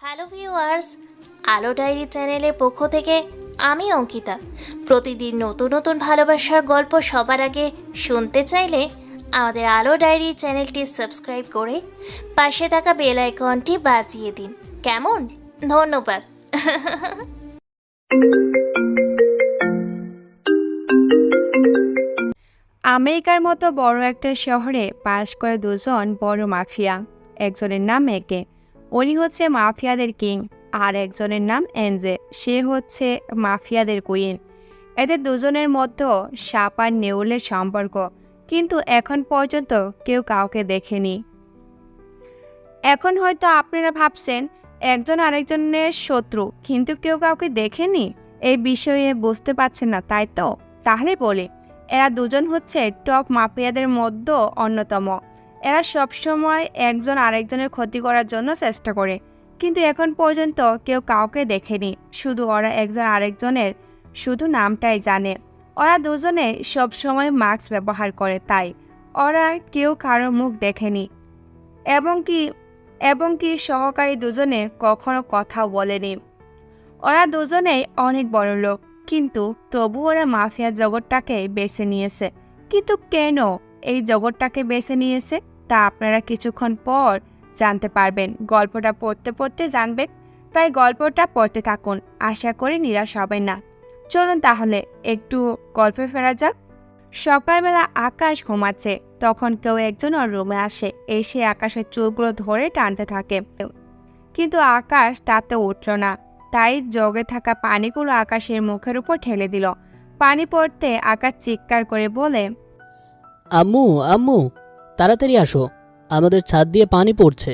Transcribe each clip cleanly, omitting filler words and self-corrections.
Hello viewers, আলো diary চ্যানেলের পক্ষ থেকে আমি অঙ্কিতা। প্রতিদিন নতুন নতুন ভালোবাসার গল্প সবার আগে শুনতে চাইলে আমাদের আলো ডায়েরি চ্যানেলটি সাবস্ক্রাইব করে পাশে থাকা বেল আইকনটি বাজিয়ে দিন। কেমন? ধন্যবাদ। আমেরিকার মতো বড় একটা শহরে বাস করে দুজন বড় মাফিয়া। একজনের নাম একে, উনি হচ্ছে মাফিয়াদের কিং, আর একজনের নাম এনজে, সে হচ্ছে মাফিয়াদের কুইন। এদের দুজনের মধ্যে সাপ আর নেউলের সম্পর্ক, কিন্তু এখন পর্যন্ত কেউ কাউকে দেখেনি। এখন হয়তো আপনারা ভাবছেন একজন আরেকজনের শত্রু, কিন্তু কেউ কাউকে দেখেনি। এই বিষয়ে বুঝতে পারছেন না, তাই তো? তাহলে বলি, এরা দুজন হচ্ছে টপ মাফিয়াদের মধ্যে অন্যতম। এরা সবসময় একজন আরেকজনের ক্ষতি করার জন্য চেষ্টা করে, কিন্তু এখন পর্যন্ত কেউ কাউকে দেখেনি। শুধু ওরা একজন আরেকজনের শুধু নামটাই জানে। ওরা দুজনে সবসময় মাস্ক ব্যবহার করে, তাই ওরা কেউ কারো মুখ দেখেনি। এবং কি সহকারী দুজনে কখনো কথাও বলেনি। ওরা দুজনেই অনেক বড় লোক, কিন্তু তবু ওরা মাফিয়া জগৎটাকে বেছে নিয়েছে। কিন্তু কেন এই জগৎটাকে বেছে নিয়েছে তা আপনারা কিছুক্ষণ পর জানতে পারবেন। গল্পটা পড়তে পড়তে জানবেন, তাই গল্পটা পড়তে থাকুন, আশা করি নিরাশ হবেন না। চলুন তাহলে একটু গল্পে ফেরা যাক। সকালবেলা আকাশ ঘুমাচ্ছে, তখন কেউ একজন ওর রুমে আসে। এসে আকাশের চুলগুলো ধরে টানতে থাকে, কিন্তু আকাশ তাতে উঠল না। তাই জগে থাকা পানিগুলো আকাশের মুখের উপর ঠেলে দিল। পানি পড়তে আকাশ চিৎকার করে বলে, আম্মু আম্মু, তাড়াতাড়ি আসো, আমাদের ছাদ দিয়ে পানি পড়ছে।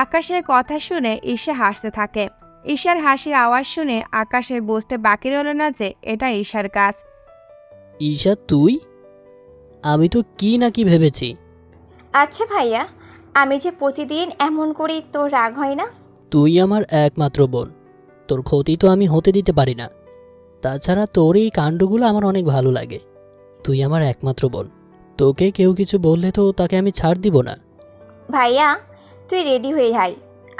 আকাশের কথা শুনে ঈশা হাসতে থাকে। ঈশার হাসির আওয়াজ শুনে আকাশের বুঝতে বাকি রইল না যে এটা ঈশার কাজ। ঈশা তুই? আমি তো কি না কি ভেবেছি। আচ্ছা ভাইয়া, আমি যে প্রতিদিন এমন করি তোর রাগ হয় না? তুই আমার একমাত্র বোন, তোর ক্ষতি তো আমি হতে দিতে পারি না। তাছাড়া তোর এই কাণ্ডগুলো আমার অনেক ভালো লাগে। তুই আমার একমাত্র বোন, তোকে কেউ কিছু বললে তো তাকে আমি ছাড় দিব না। ভাইয়া তুই রেডি হয়ে যাই,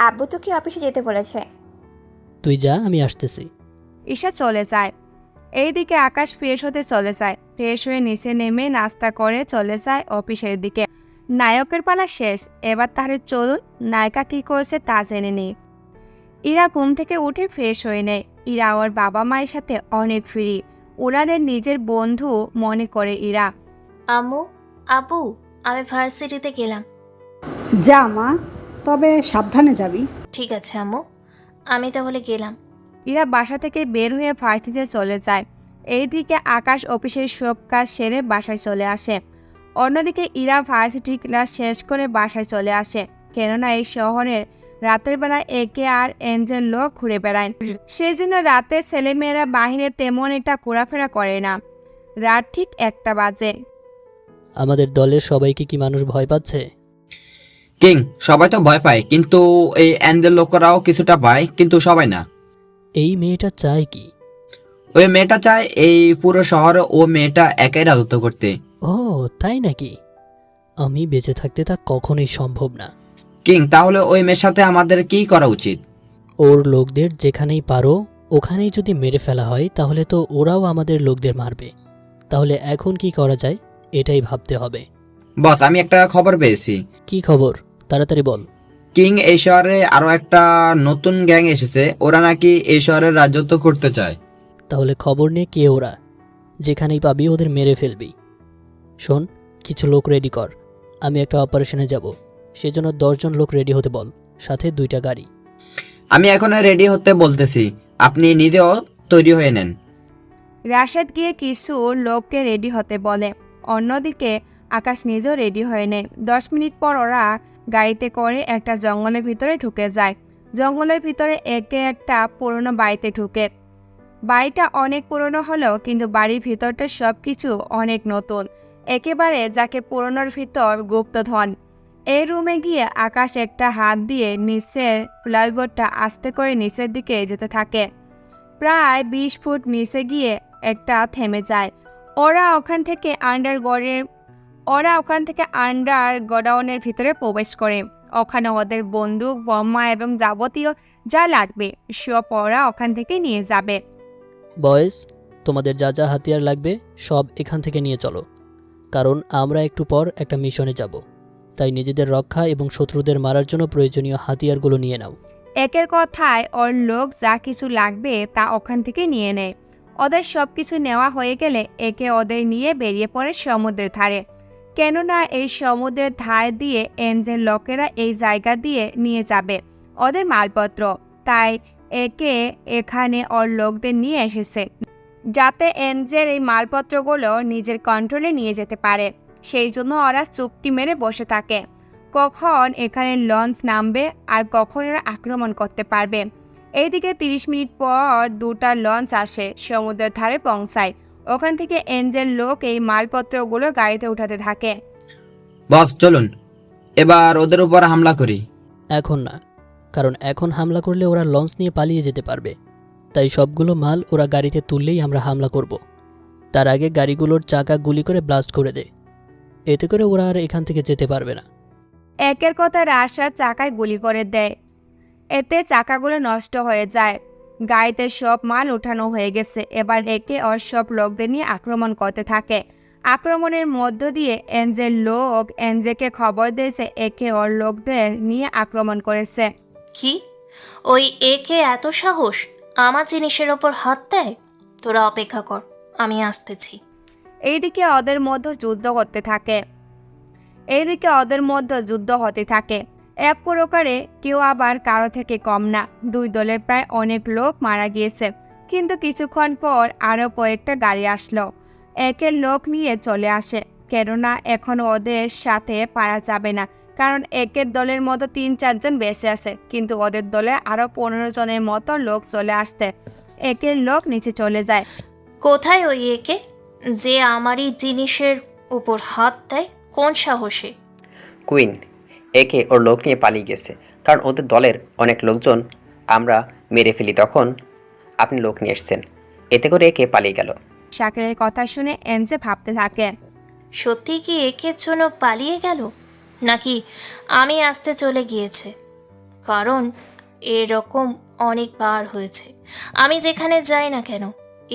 আব্বু তোকে অফিসে যেতে বলেছে। তুই যা, আমি আসতেছি। ঈশা চলে যায়। এইদিকে আকাশ ফ্রেশ হতে চলে যায়। ফ্রেশ হয়ে নিচে নেমে নাস্তা করে চলে যায় অফিসের দিকে। নায়কের পালা শেষ, এবার তাহলে চলুন নায়িকা কী করছে তা জেনে নেই। ইরা ঘুম থেকে উঠে ফ্রেশ হয়ে নেয়। ইরা ওর বাবা মায়ের সাথে অনেক ফ্রি, ওনাদের নিজের বন্ধু মনে করে ইরা। আম্মু, আব্বু, আমি ভার্সিটিতে গেলাম। যা মা, তবে সাবধানে যাবি। ঠিক আছে আম্মু, আমি তাহলে গেলাম। ইরা বাসা থেকে বের হয়ে ভার্সিটিতে চলে যায়। এইদিকে আকাশ অফিসের সব কাজ সেরে বাসায় চলে আসে। অন্যদিকে ইরা ভার্সিটির ক্লাস শেষ করে বাসায় চলে আসে, কেননা এই শহরের রাতের বেলা একে আর এনজেল লোক ঘুরে বেড়ায়। সেই জন্য রাতে ছেলেমেয়েরা বাহিরে তেমন একটা ঘোরাফেরা করে না। রাত ঠিক 1টা বাজে। আমাদের দলের সবাইকে কি মানুষ ভয় পাচ্ছে? কিং, সবাই তো ভয় পায়, কিন্তু এই অ্যাঞ্জেল লোকেরাও কিছুটা পায়, কিন্তু সবাই না। এই মেয়েটা চায় কি? ওই মেয়েটা চায় এই পুরো শহরে ও মেয়েটা একাই রাজত্ব করতে। ও তাই নাকি? আমি বেঁচে থাকতে তা কখনোই সম্ভব না। কিং, তাহলে ওই মেয়ের সাথে আমাদের কি করা উচিত? ওর লোকদের যেখানেই পারো ওখানেই যদি মেরে ফেলা হয়, তাহলে তো ওরাও আমাদের লোকদের মারবে। তাহলে এখন কি করা যায় এটাই ভাবতে হবে। বস, আমি একটা খবর পেয়েছি। কি খবর? তাড়াতাড়ি বল। কিং, এই শহরে আরো একটা নতুন গ্যাং এসেছে, ওরা নাকি এই শহরের রাজত্ব করতে চায়। তাহলে খবর নে কে ওরা, যেখানেই পাবি ওদের মেরে ফেলবি। শোন, কিছু লোক রেডি কর, আমি একটা অপারেশনে যাব, সেজন্য 10 জন লোক রেডি হতে বল, সাথে 2টা গাড়ি। আমি এখন রেডি হতে বলতেছি, আপনি নিজেও তৈরি হয়ে নেন। রাশেদ গিয়ে কিছু লোককে রেডি হতে বলে। অন্যদিকে আকাশ নিজেও রেডি হয়ে নেয়। 10 মিনিট পর ওরা গাড়িতে করে একটা জঙ্গলের ভিতরে ঢুকে যায়। জঙ্গলের ভিতরে একে একটা পুরনো বাড়িতে ঢুকে। বাড়িটা অনেক পুরনো হলেও কিন্তু বাড়ির ভিতরটা সব কিছু অনেক নতুন, একেবারে যাকে পুরনোর ভিতর গুপ্তধন। এই রুমে গিয়ে আকাশ একটা হাত দিয়ে নিচের প্লাইবোর্ডটা আস্তে করে নিচের দিকে যেতে থাকে। প্রায় 20 ফুট নিচে গিয়ে একটা থেমে যায়। ওরা ওখান থেকে আন্ডার গোডাউনের ভিতরে প্রবেশ করে। ওখানে ওদের বন্দুক বোমা এবং যাবতীয় যা লাগবে সব ওরা ওখান থেকে নিয়ে যাবে। বয়েজ, তোমাদের যা যা হাতিয়ার লাগবে সব এখান থেকে নিয়ে চলো, কারণ আমরা একটু পর একটা মিশনে যাব। তাই নিজেদের রক্ষা এবং শত্রুদের মারার জন্য প্রয়োজনীয় হাতিয়ারগুলো নিয়ে নাও। একের কথায় ওর লোক যা কিছু লাগবে তা ওখান থেকে নিয়ে নেয়। ওদের সব কিছু নেওয়া হয়ে গেলে একে ওদের নিয়ে বেরিয়ে পড়ে সমুদ্রের ধারে, কেননা এই সমুদ্রের ধার দিয়ে এনজের লোকেরা এই জায়গা দিয়ে নিয়ে যাবে ওদের মালপত্র। তাই একে এখানে ওর লোকদের নিয়ে এসেছে, যাতে এনজের এই মালপত্রগুলো নিজের কন্ট্রোলে নিয়ে যেতে পারে। সেই জন্য ওরা চুপটি মেরে বসে থাকে কখন এখানে লঞ্চ নামবে আর কখন এরা আক্রমণ করতে পারবে। এইদিকে 30 মিনিট পর দুটা লঞ্চ আসে, সমুদ্রের ধারে পৌঁছায়। ওখান থেকে এনজেল লোক এই মালপত্রগুলো গাড়িতে উঠাতে থাকে। বস চলুন এবার ওদের উপর হামলা করি। এখন না, কারণ এখন হামলা করলে ওরা লঞ্চ নিয়ে পালিয়ে যেতে পারবে। তাই সবগুলো মাল ওরা গাড়িতে তুললেই আমরা হামলা করব। তার আগে গাড়িগুলোর চাকা গুলি করে ব্লাস্ট করে দে, এতে করে ওরা আর এখান থেকে যেতে পারবে না। একের কথা রাশাদ চাকায় গুলি করে দেয়, এতে চাকাগুলো নষ্ট হয়ে যায়। গাড়িতে সব মাল উঠানো হয়ে গেছে। এবার একে ওর সব লোকদের নিয়ে আক্রমণ করতে থাকে। আক্রমণের মধ্য দিয়ে এনজের লোক এনজেকে খবর দিয়েছে একে ওর লোকদের নিয়ে আক্রমণ করেছে। কি? ওই একে এত সাহস আমার জিনিসের ওপর হাত দেয়? তোরা অপেক্ষা কর, আমি আসতেছি। এইদিকে ওদের মধ্যে যুদ্ধ হতে থাকে। এক প্রকারে কেউ আবার কারো থেকে কম না। দুই দলের প্রায় অনেক লোক মারা গিয়েছে, কিন্তু কিছুক্ষণ পর আরও কয়েকটা গাড়ি আসলো। একের লোক নিয়ে চলে আসে, কেননা এখন ওদের সাথে পারা যাবে না, কারণ একের দলের মতো 3-4 জন বেঁচে আছে, কিন্তু ওদের দলে আরও 15 জনের মতো লোক চলে আসছে। একের লোক নিচে চলে যায়। কোথায় ওই একে যে আমারই জিনিসের উপর হাত দেয়? কোন সাহসে? কুইন, একে ওর লোক নিয়ে পালিয়ে গেছে, কারণ ওদের দলের অনেক লোকজন আমরা মেরে ফেলি, তখন আপনি লোক নিয়ে এসছেন, এতে করে একে পালিয়ে গেল। শাকিলের কথা শুনে এনজে ভাবতে থাকে, সত্যি কি একের জন্য পালিয়ে গেল, নাকি আমি আসতে চলে গিয়েছে? কারণ এরকম অনেকবার হয়েছে, আমি যেখানে যাই না কেন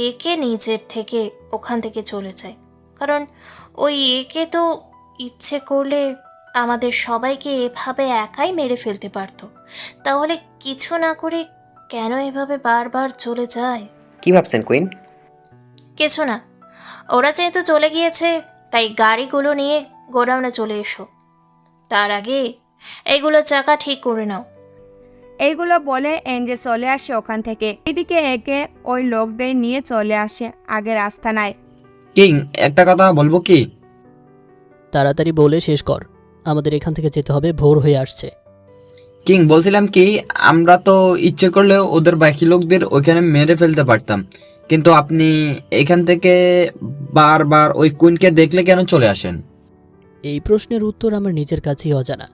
একে নিজের থেকে ওখান থেকে চলে যায়। কারণ ওই একে তো ইচ্ছে করলে আমাদের সবাইকে এভাবে একাই মেরে ফেলতে পারতো। তাহলে কিছু না করে কেন এভাবে বারবার চলে যায়? কি ভাবছেন কুইন? কিছু না, ওরা যেহেতু চলে গিয়েছে তাই গাড়িগুলো নিয়ে গোডাউনে চলে এসো। তার আগে এগুলো চাকা ঠিক করে নাও। এইগুলো বলে এনজে চলে আসে ওখান থেকে। এদিকে একে ওই লোকদের নিয়ে চলে আসে আগের আস্তানায়। কিং, একটা কথা বলবো কি? তাড়াতাড়ি বলে শেষ কর, আমাদের এখান থেকে যেতে হবে, ভোর হয়ে আসছে। কিং, বলছিলাম কি, আমরা তো ইচ্ছে করলে ওদের বাকি লোকদের ওইখানে মেরে ফেলতে পারতাম, কিন্তু আপনি এখান থেকে বারবার ওই কুইনকে দেখলে কেন চলে আসেন? এই প্রশ্নের উত্তর আমার নিজের কাছেই অজানা,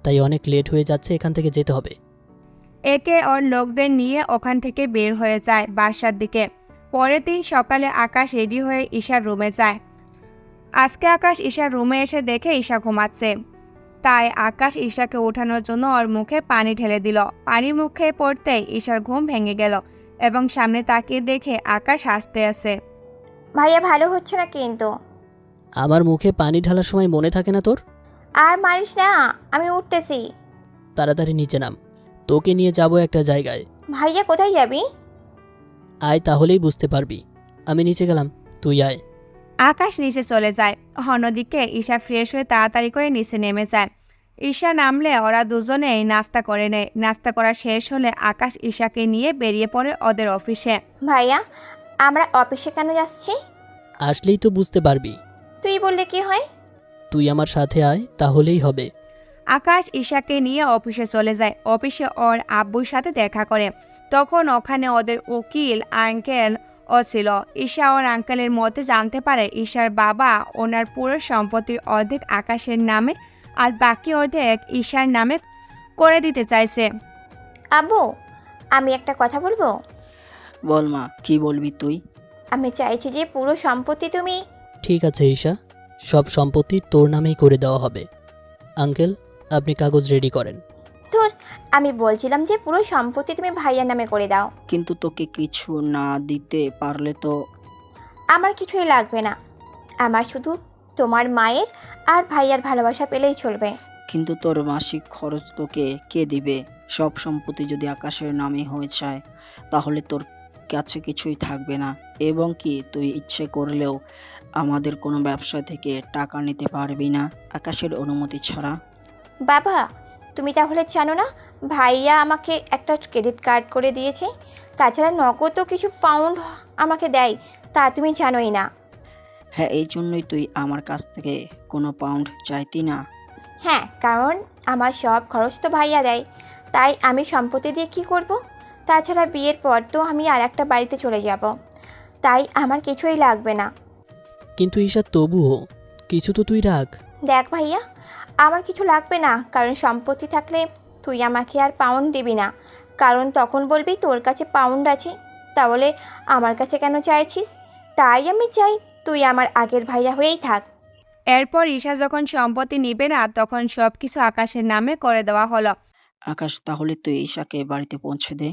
তাই অনেক লেট হয়ে যাচ্ছে, এখান থেকে যেতে হবে। একে ওর লোকদের নিয়ে ওখান থেকে বের হয়ে যায় বাসার দিকে। পরের দিন সকালে আকাশ রেডি হয়ে ঈশার রুমে যায়। আজকে আকাশ ঈশার রুমে এসে দেখে ঈশা ঘুমাচ্ছে, তাই আকাশ ঈশাকে ওঠানোর জন্য ওর মুখে পানি ঢেলে দিল। পানি মুখে পড়তেই ঈশার ঘুম ভেঙে গেল এবং সামনে তাকিয়ে দেখে আকাশ হাসতে আছে। ভাইয়া ভালো হচ্ছে না কিন্তু। আমার মুখে পানি ঢালার সময় মনে থাকে না তোর? আর মারিস না, আমি উঠতেছি। তাড়াতাড়ি নিচে নাম, তোকে নিয়ে যাব একটা জায়গায়। ভাইয়া কোথায় যাবি? আয়, তাহলেই বুঝতে পারবি। আমি নিচে গেলাম, তুই আয়। আকাশ নিচে চলে যায়। অন্যদিকে ঈশা ফ্রেশ হয়ে তাড়াতাড়ি করে নিচে নেমে যায়। ঈশা নামলে ওরা দুজনেই নাস্তা করে নেয়। নাস্তা করা শেষ হলে আকাশ ঈশাকে নিয়ে বেরিয়ে পড়ে ওদের অফিসে। ভাইয়া, আমরা অফিসে কেন যাচ্ছি? আসলেই তো বুঝতে পারবি। তুই বললে কি হয়? তুই আমার সাথে আয়, তাহলেই হবে। আকাশ ঈশাকে নিয়ে অফিসে চলে যায়। অফিসে ওর আব্বুর সাথে দেখা করে। তখন ওখানে ওদের উকিল আঙ্কেল ও ছিল। ঈশা ওর আঙ্কেলের মতে জানতে পারে ঈশার বাবা ওনার পুরো সম্পত্তির অর্ধেক আকাশের নামে আর বাকি অর্ধেক ঈশার নামে করে দিতে চাইছে। আব্বু, আমি একটা কথা বলবো? বল মা, কি বলবি তুই? আমি চাইছি যে পুরো সম্পত্তি তুমি। ঠিক আছে ঈশা, সব সম্পত্তি তোর নামেই করে দেওয়া হবে। আঙ্কেল, আপনি কাগজ রেডি করেন। ধুর, আমি বলছিলাম যে পুরো সম্পত্তি তুমি ভাইয়ার নামে করে দাও। কিন্তু তোকে কিছু না দিতে পারলে তো। আমার কিছুই লাগবে না, আমার শুধু তোমার মায়ের আর ভাইয়ার ভালোবাসা পেলেই চলবে। কিন্তু তোর মাসিক খরচ তোকে কে দিবে? সব সম্পত্তি যদি আকাশের নামে হয়ে যায় তাহলে তোর কাছে কিছুই থাকবে না, এবং কি তুই ইচ্ছে করলেও আমাদের কোনো ব্যবসা থেকে টাকা নিতে পারবি না আকাশের অনুমতি ছাড়া। বাবা, তুমি তাহলে জানো না ভাইয়া আমাকে একটা ক্রেডিট কার্ড করে দিয়েছে, তাছাড়া নগদও কিছু পাউন্ড আমাকে দেয়, তা তুমি জানোই না। হ্যাঁ, এই জন্যই তুই আমার কাছ থেকে কোনো পাউন্ড চাইতি না। হ্যাঁ, কারণ আমার সব খরচ তো ভাইয়া দেয়, তাই আমি সম্পত্তি দিয়ে কী করব? তাছাড়া বিয়ের পর তো আমি আর একটা বাড়িতে চলে যাব, তাই আমার কিছুই লাগবে না। কিন্তু ঈশা তবুও কিছু তো তুই রাখ। দেখ ভাইয়া, আমার কিছু লাগবে না, কারণ সম্পত্তি থাকলে তুই আমাকে আর পাউন্ড দিবি না, কারণ তখন বলবি তোর কাছে পাউন্ড আছে, তাহলে আমার কাছে কেন চাইছিস? তাই আমি চাই তুই আমার আগের ভাইয়া হয়েই থাক। এরপর ঈশা যখন সম্পত্তি নিবে না তখন সব কিছু আকাশের নামে করে দেওয়া হলো। আকাশ, তাহলে তুই ঈশাকে বাড়িতে পৌঁছে দে।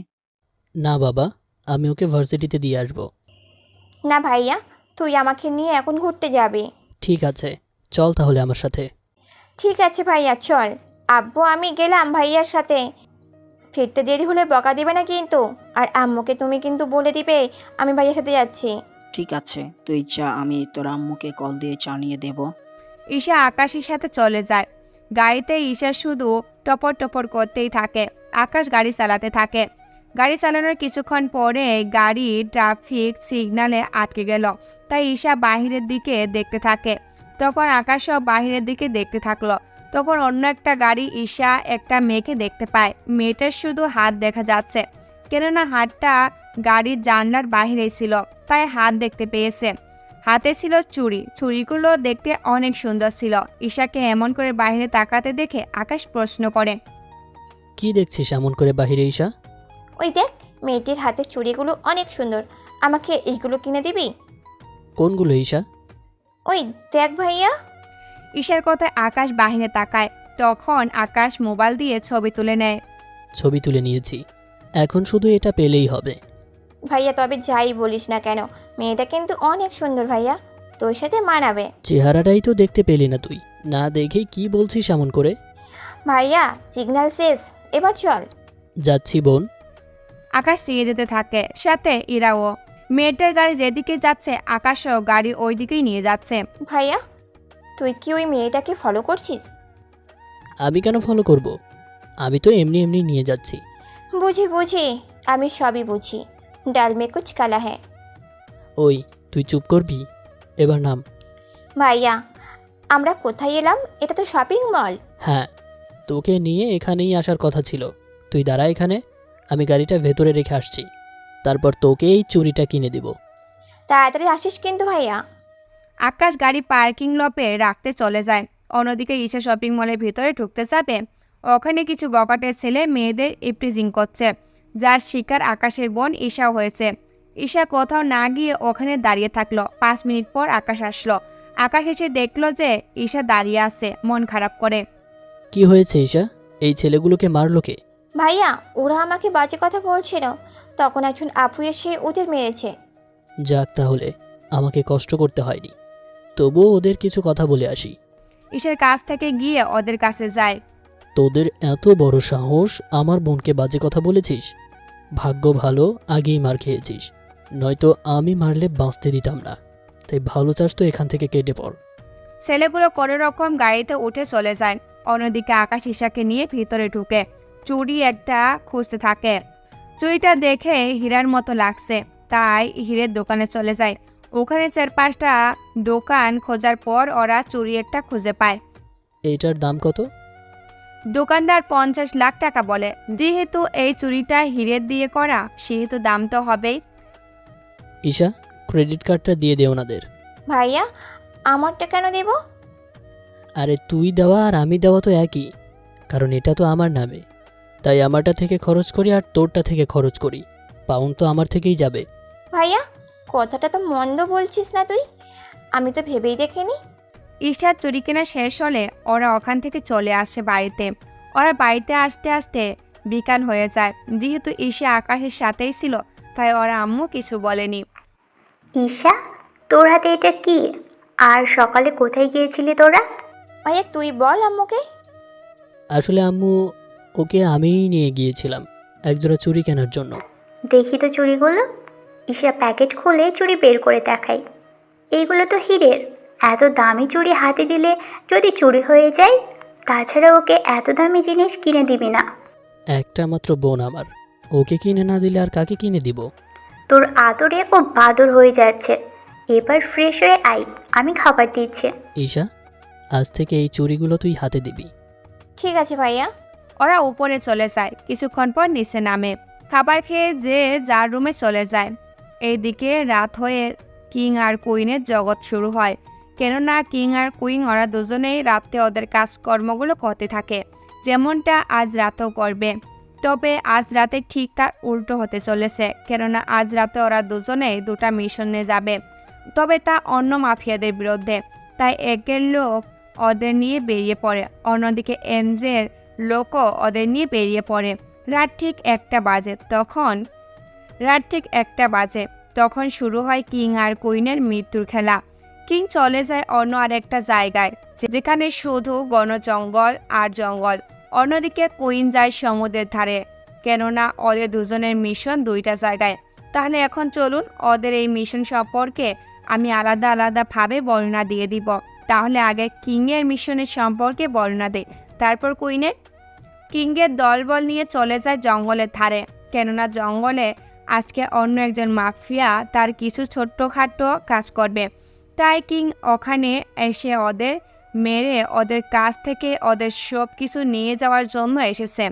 না বাবা, আমি ওকে ভার্সিটিতে দিয়ে আসবো। না ভাইয়া, তুই আমাকে নিয়ে এখন ঘুরতে যাবি। ঠিক আছে, চল তাহলে আমার সাথে। ঠিক আছে ভাইয়া, চল। আব্বু, আমি গেলাম ভাইয়ার সাথে। ফিরতে দেরি হলে বকা দিবে না কিন্তু, আর আম্মুকে তুমি কিন্তু বলে দিবে আমি ভাইয়ার সাথে যাচ্ছি। ঠিক আছে, তুই যা, আমি তোর আম্মুকে কল দিয়ে জানিয়ে দেব। ঈশা আকাশের সাথে চলে যায়। গাড়িতে ঈশা শুধু টপর টপর করতেই থাকে। আকাশ গাড়ি চালাতে থাকে। গাড়ি চালানোর কিছুক্ষণ পরে গাড়ি ট্রাফিক সিগন্যালে আটকে গেল, তাই ঈশা বাহিরের দিকে দেখতে থাকে। তখন আকাশও বাহিরের দিকে দেখতে থাকলো। তখন অন্য একটা গাড়ি ঈশা একটা মেয়েকে দেখতে পায়। মেয়েটার শুধু হাত দেখা যাচ্ছে, কেননা হাতটা গাড়ির জানলার বাহিরে ছিল, তাই হাত দেখতে পেয়েছে। হাতে ছিল চুড়ি, চুড়িগুলো দেখতে অনেক সুন্দর ছিল। ঈশাকে এমন করে বাইরে তাকাতে দেখে আকাশ প্রশ্ন করে, কি দেখছিস এমন করে বাহিরে ঈশা? ওই দেখ, মেয়েটির হাতের চুড়িগুলো অনেক সুন্দর, আমাকে এইগুলো কিনে দিবি? কোনগুলো ঈশা? ওই দেখ ভাইয়া। ঈশার কথায় আকাশ বাহিরে তাকায়। তখন আকাশ মোবাইল দিয়ে ছবি তুলে নেয়। ছবি তুলে নিয়েছি, এখন শুধু এটা পেলেই হবে। ভাইয়া, তবে যাই বলিস না কেন, মেয়েটা কিন্তু অনেক সুন্দর ভাইয়া, তোর সাথে মানাবে। চেহারাটাই তো দেখতে পেলি না তুই, না দেখে কি বলছিস এমন করে? ভাইয়া, সিগন্যাল শেষ, এবার চল। যাচ্ছি বোন। আকাশ নিয়ে যেতে থাকে, সাথে ইরাও। মেয়েটার গাড়ি যেদিকে যাচ্ছে আকাশও গাড়ি ওই দিকেই নিয়ে যাচ্ছে। ভাইয়া, তুই কি ওই মেয়েটাকে ফলো করছিস? আমি কেন ফলো করব? আমি তো এমনি এমনি নিয়ে যাচ্ছি। বুঝি বুঝি, আমি সবই বুঝি। ডাল মে কুচ কালা হ্যাঁ। ওই, তুই চুপ করবি? এবার নাম। ভাইয়া, আমরা কোথায় এলাম? এটা তো শপিং মল। হ্যাঁ, তোকে নিয়ে এখানেই আসার কথা ছিল। তুই দাঁড়া এখানে, আমি গাড়িটা ভেতরে রেখে আসছি, তারপর তোকে এই চুড়িটা কিনে দিব। তাড়াতাড়ি আসিস কিন্তু ভাইয়া। আকাশ গাড়ি পার্কিং লপে রাখতে চলে যায়। অন্যদিকে ঈশা শপিং মলের ভিতরে ঢুকতে যাবে, ওখানে কিছু বকাটের ছেলে মেয়েদের ইপ্রিজিং করছে, যার শিকার আকাশের বোন ঈশা হয়েছে। ঈশা কোথাও না গিয়ে ওখানে দাঁড়িয়ে থাকলো। 5 মিনিট পর আকাশ আসলো। আকাশ এসে দেখলো যে ঈশা দাঁড়িয়ে আছে, মন খারাপ করে। কি হয়েছে ঈশা? এই ছেলেগুলোকে মারলো কে? ভাইয়া, ওরা আমাকে বাজে কথা বলছিল, তখন একজন আপু এসে ওদের মেরেছে। যাক, তাহলে আমাকে কষ্ট করতে হয়নি। তবুও ওদের কিছু কথা বলে আসি। ঈশার কাছ থেকে গিয়ে ওদের কাছে যায়। তোদের এত বড় সাহস, আমার বোনকে বাজে কথা বলেছিস? ভাগ্য ভালো আগেই মার খেয়েছিস, নয়তো আমি মারলে বাঁচতে দিতাম না। তাই ভালো চাস তো এখান থেকে কেটে পড়। ছেলেগুলো কোনো রকম গাড়িতে উঠে চলে যায়। অন্যদিকে আকাশ ঈশাকে নিয়ে ভিতরে ঢুকে চুড়ি একটা খুঁজতে থাকে। চুড়িটা দেখে হীরার মতো লাগছে, তাই হীরের দোকানে চলে যায়। ওখানে 4-5টা দোকান খোঁজার পর ওরা চুড়ি একটা খুঁজে পায়। এইটার দাম কত? দোকানদার 50 লাখ টাকা বলে। যেহেতু এই চুড়িটা হীরের দিয়ে করা, সেহেতু দাম তো হবেই। ঈশা, ক্রেডিট কার্ডটা দিয়ে দে ওনাদের। ভাইয়া, আমারটা কেন দেব? আরে তুই দেওয়া আর আমি দেওয়া তো একই, কারণ এটা তো আমার নামে, তাই আমারটা থেকে খরচ করি আর তোরটা থেকে খরচ করি। পাউন্ড তো আমার থেকেই যাবে। ভাইয়া, কথাটা তো মন্দ বলছিস না তুই, আমি তো ভেবেই দেখিনি। ঈশার চুরি কেনা শেষ হলে ওরা ওখান থেকে চলে আসে বাড়িতে। ওরা বাড়িতে আসতে আসতে বিকাল হয়ে যায়। যেহেতু ঈশা আকাশের সাথেই ছিল তাই ওরা আম্মু কিছু বলেনি। ঈশা, তোর হাতে এটা কি? আর সকালে কোথায় গিয়েছিলি তোরা? ভাইয়া তুই বল আম্মুকে। আসলে আম্মু, ওকে আমিই নিয়ে গিয়েছিলাম একজোড়া চুড়ি কেনার জন্য। দেখি তো চুড়িগুলো। ঈশা প্যাকেট খুলে চুড়ি বের করে দেখাই। এইগুলো তো হীরের। এত দামি চুড়ি হাতে দিলে যদি চুরি হয়ে যায়, তাছাড়া ওকে এত দামি জিনিস কিনে দিবি না। একটা মাত্র বোন আমার, ওকে কিনে না দিলে আর কাকে কিনে দিব? তোর আদরে ও বাদর হয়ে যাচ্ছে। এবার ফ্রেশ হয়ে আই, আমি খাবার দিচ্ছি। ঈশা, আজ থেকে এই চুড়িগুলো তুই হাতে দিবি। ঠিক আছে ভাইয়া। ওরা উপরে চলে যায়। কিছুক্ষণ পর নিচে নামে। খাবার খেয়ে যে যার রুমে চলে যায়। এইদিকে রাত হয়ে কিং আর কুইনের জগৎ শুরু হয়। কেননা কিং আর কুইন ওরা দুজনেই রাতে ওদের কাজকর্মগুলো করতে থাকে, যেমনটা আজ রাতেও করবে। তবে আজ রাতে ঠিক তার উল্টো হতে চলেছে, কেননা আজ রাতে ওরা দুজনেই দুটা মিশনে যাবে, তবে তা অন্য মাফিয়াদের বিরুদ্ধে। তাই একের লোক ওদের নিয়ে বেরিয়ে পড়ে, অন্যদিকে এনজের লোকও ওদের নিয়ে বেরিয়ে পড়ে। রাত ঠিক একটা বাজে তখন শুরু হয় কিং আর কুইনের মৃত্যুর খেলা। কিং চলে যায় অন্য আরেকটা জায়গায়, যেখানে শুধু ঘন জঙ্গল আর জঙ্গল। অন্যদিকে কুইন যায় সমুদ্রের ধারে, কেননা ওদের দুজনের মিশন দুইটা জায়গায়। তাহলে এখন চলুন ওদের এই মিশন সম্পর্কে আমি আলাদা আলাদাভাবে বর্ণনা দিয়ে দিব। তাহলে আগে কিংয়ের মিশনের সম্পর্কে বর্ণনা দেয়, তারপর কুইনের। কিংয়ের দলবল নিয়ে চলে যায় জঙ্গলের ধারে, কেননা জঙ্গলে আজকে অন্য একজন মাফিয়া তার কিছু ছোট্টখাটো কাজ করবে। তাই কিং ওখানে এসে ওদের মেরে ওদের কাছ থেকে ওদের সব কিছু নিয়ে যাওয়ার জন্য এসেছে।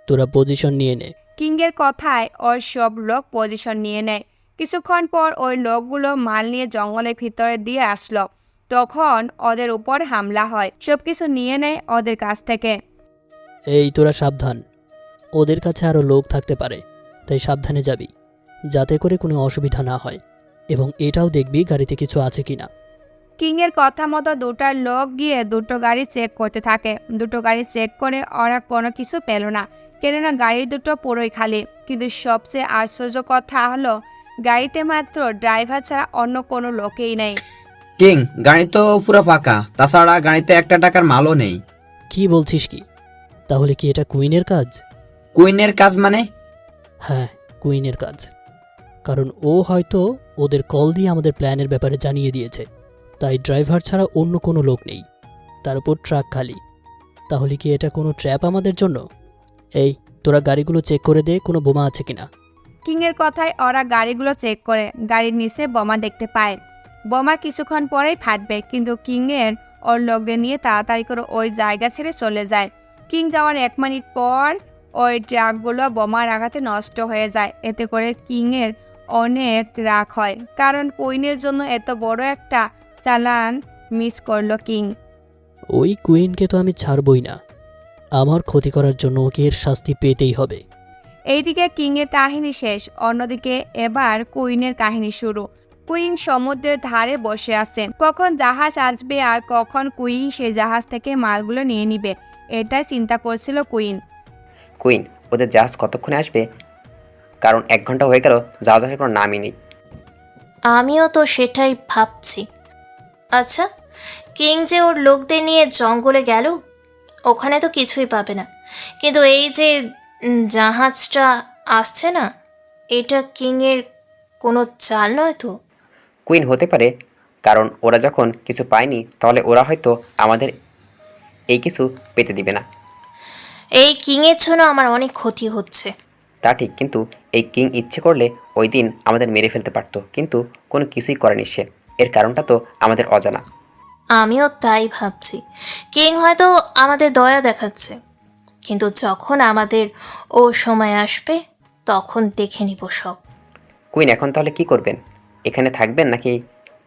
তোরা পজিশন নিয়ে নে। কিংয়ের কথায় ওর সব লোক পজিশন নিয়ে নেয়। কিছুক্ষণ পর ওই লোকগুলো মাল নিয়ে জঙ্গলের ভিতরে দিয়ে আসলো। তখন ওদের উপর হামলা হয়, সব কিছু নিয়ে নেয় ওদের কাছ থেকে। এই তোরা সাবধান, ওদের কাছে আরও লোক থাকতে পারে, তাই সাবধানে যাবি যাতে করে কোনো অসুবিধা না হয়, এবং এটাও দেখবি গাড়িতে কিছু আছে কিনা। কিংয়ের কথা মতো দুটো লোক গিয়ে দুটো গাড়ি চেক করতে থাকে। দুটো গাড়ি চেক করে ওরা কোনো কিছু পেল না, কেননা গাড়ি দুটো পুরোই খালি। কিন্তু সবচেয়ে আশ্চর্য কথা হলো গাড়িতে মাত্র ড্রাইভার ছাড়া অন্য কোনো লোকেই নেই। কিং, গাড়ি তো পুরো ফাঁকা, তাছাড়া গাড়িতে একটা টাকার মালও নেই। কি বলছিস কি? তাহলে কি এটা কুইনের কাজ? কুইনের কাজ মানে? হ্যাঁ, কুইনের কাজ। কারণ ও হয়তো ওদের কল দিয়ে আমাদের প্ল্যানের ব্যাপারে জানিয়ে দিয়েছে, তাই ড্রাইভার ছাড়া অন্য কোনো লোক নেই, তার উপর ট্রাক খালি। তাহলে কি এটা কোনো ট্র্যাপ আমাদের জন্য? এই তোরা গাড়িগুলো চেক করে দে কোনো বোমা আছে কিনা। কিংয়ের কথায় ওরা গাড়িগুলো চেক করে গাড়ির নিচে বোমা দেখতে পায়। বোমা কিছুক্ষণ পরেই ফাটবে, কিন্তু কিংয়ের ওর লোকদের নিয়ে তাড়াতাড়ি করে ওই জায়গা ছেড়ে চলে যায়। কিং যাওয়ার 1 মিনিট পর ওই ট্রাকগুলো বোমার আঘাতে নষ্ট হয়ে যায়। এতে করে কিংয়ের অনেক রাগ হয়, কারণ কুইনের জন্য এত বড় একটা চালান মিস করলো কিং। ওই কুইনকে তো আমি ছাড়বই না, আমার ক্ষতি করার জন্য ওকে এর শাস্তি পেতেই হবে। এইদিকে কিংয়ের কাহিনী শেষ, অন্যদিকে এবার কুইনের কাহিনী শুরু। কুইন সমুদ্রের ধারে বসে আছেন, কখন জাহাজ আসবে আর কখন কুইন সেই জাহাজ থেকে মালগুলো নিয়ে নিবে, এটাই চিন্তা করছিল কুইন। কুইন, ওদের জাহাজ কতক্ষণে আসবে? কারণ 1 ঘন্টা হয়ে গেল, জাহাজের কোনো নামই নেই। আমিও তো সেটাই ভাবছি। আচ্ছা, কিং যে ওর লোকদের নিয়ে জঙ্গলে গেল, ওখানে তো কিছুই পাবে না, কিন্তু এই যে জাহাজটা আসছে না, এটা কিংয়ের কোনো চাল নয় তো? কুইন হতে পারে, কারণ ওরা যখন কিছু পায়নি তাহলে ওরা হয়তো আমাদের এই কিছু পেতে দিবে না। এই কিংয়ের জন্য আমার অনেক ক্ষতি হচ্ছে। তা ঠিক, কিন্তু এই কিং ইচ্ছে করলে ওই দিন আমাদের মেরে ফেলতে পারতো, কিন্তু কোনো কিছুই করেনি সে। এর কারণটা তো আমাদের অজানা। আমিও তাই ভাবছি। কিং হয়তো আমাদের দয়া দেখাচ্ছে, কিন্তু যখন আমাদের ও সময় আসবে তখন দেখে নিব সব। কুইন, এখন তাহলে কি করবেন? এখানে থাকবেন নাকি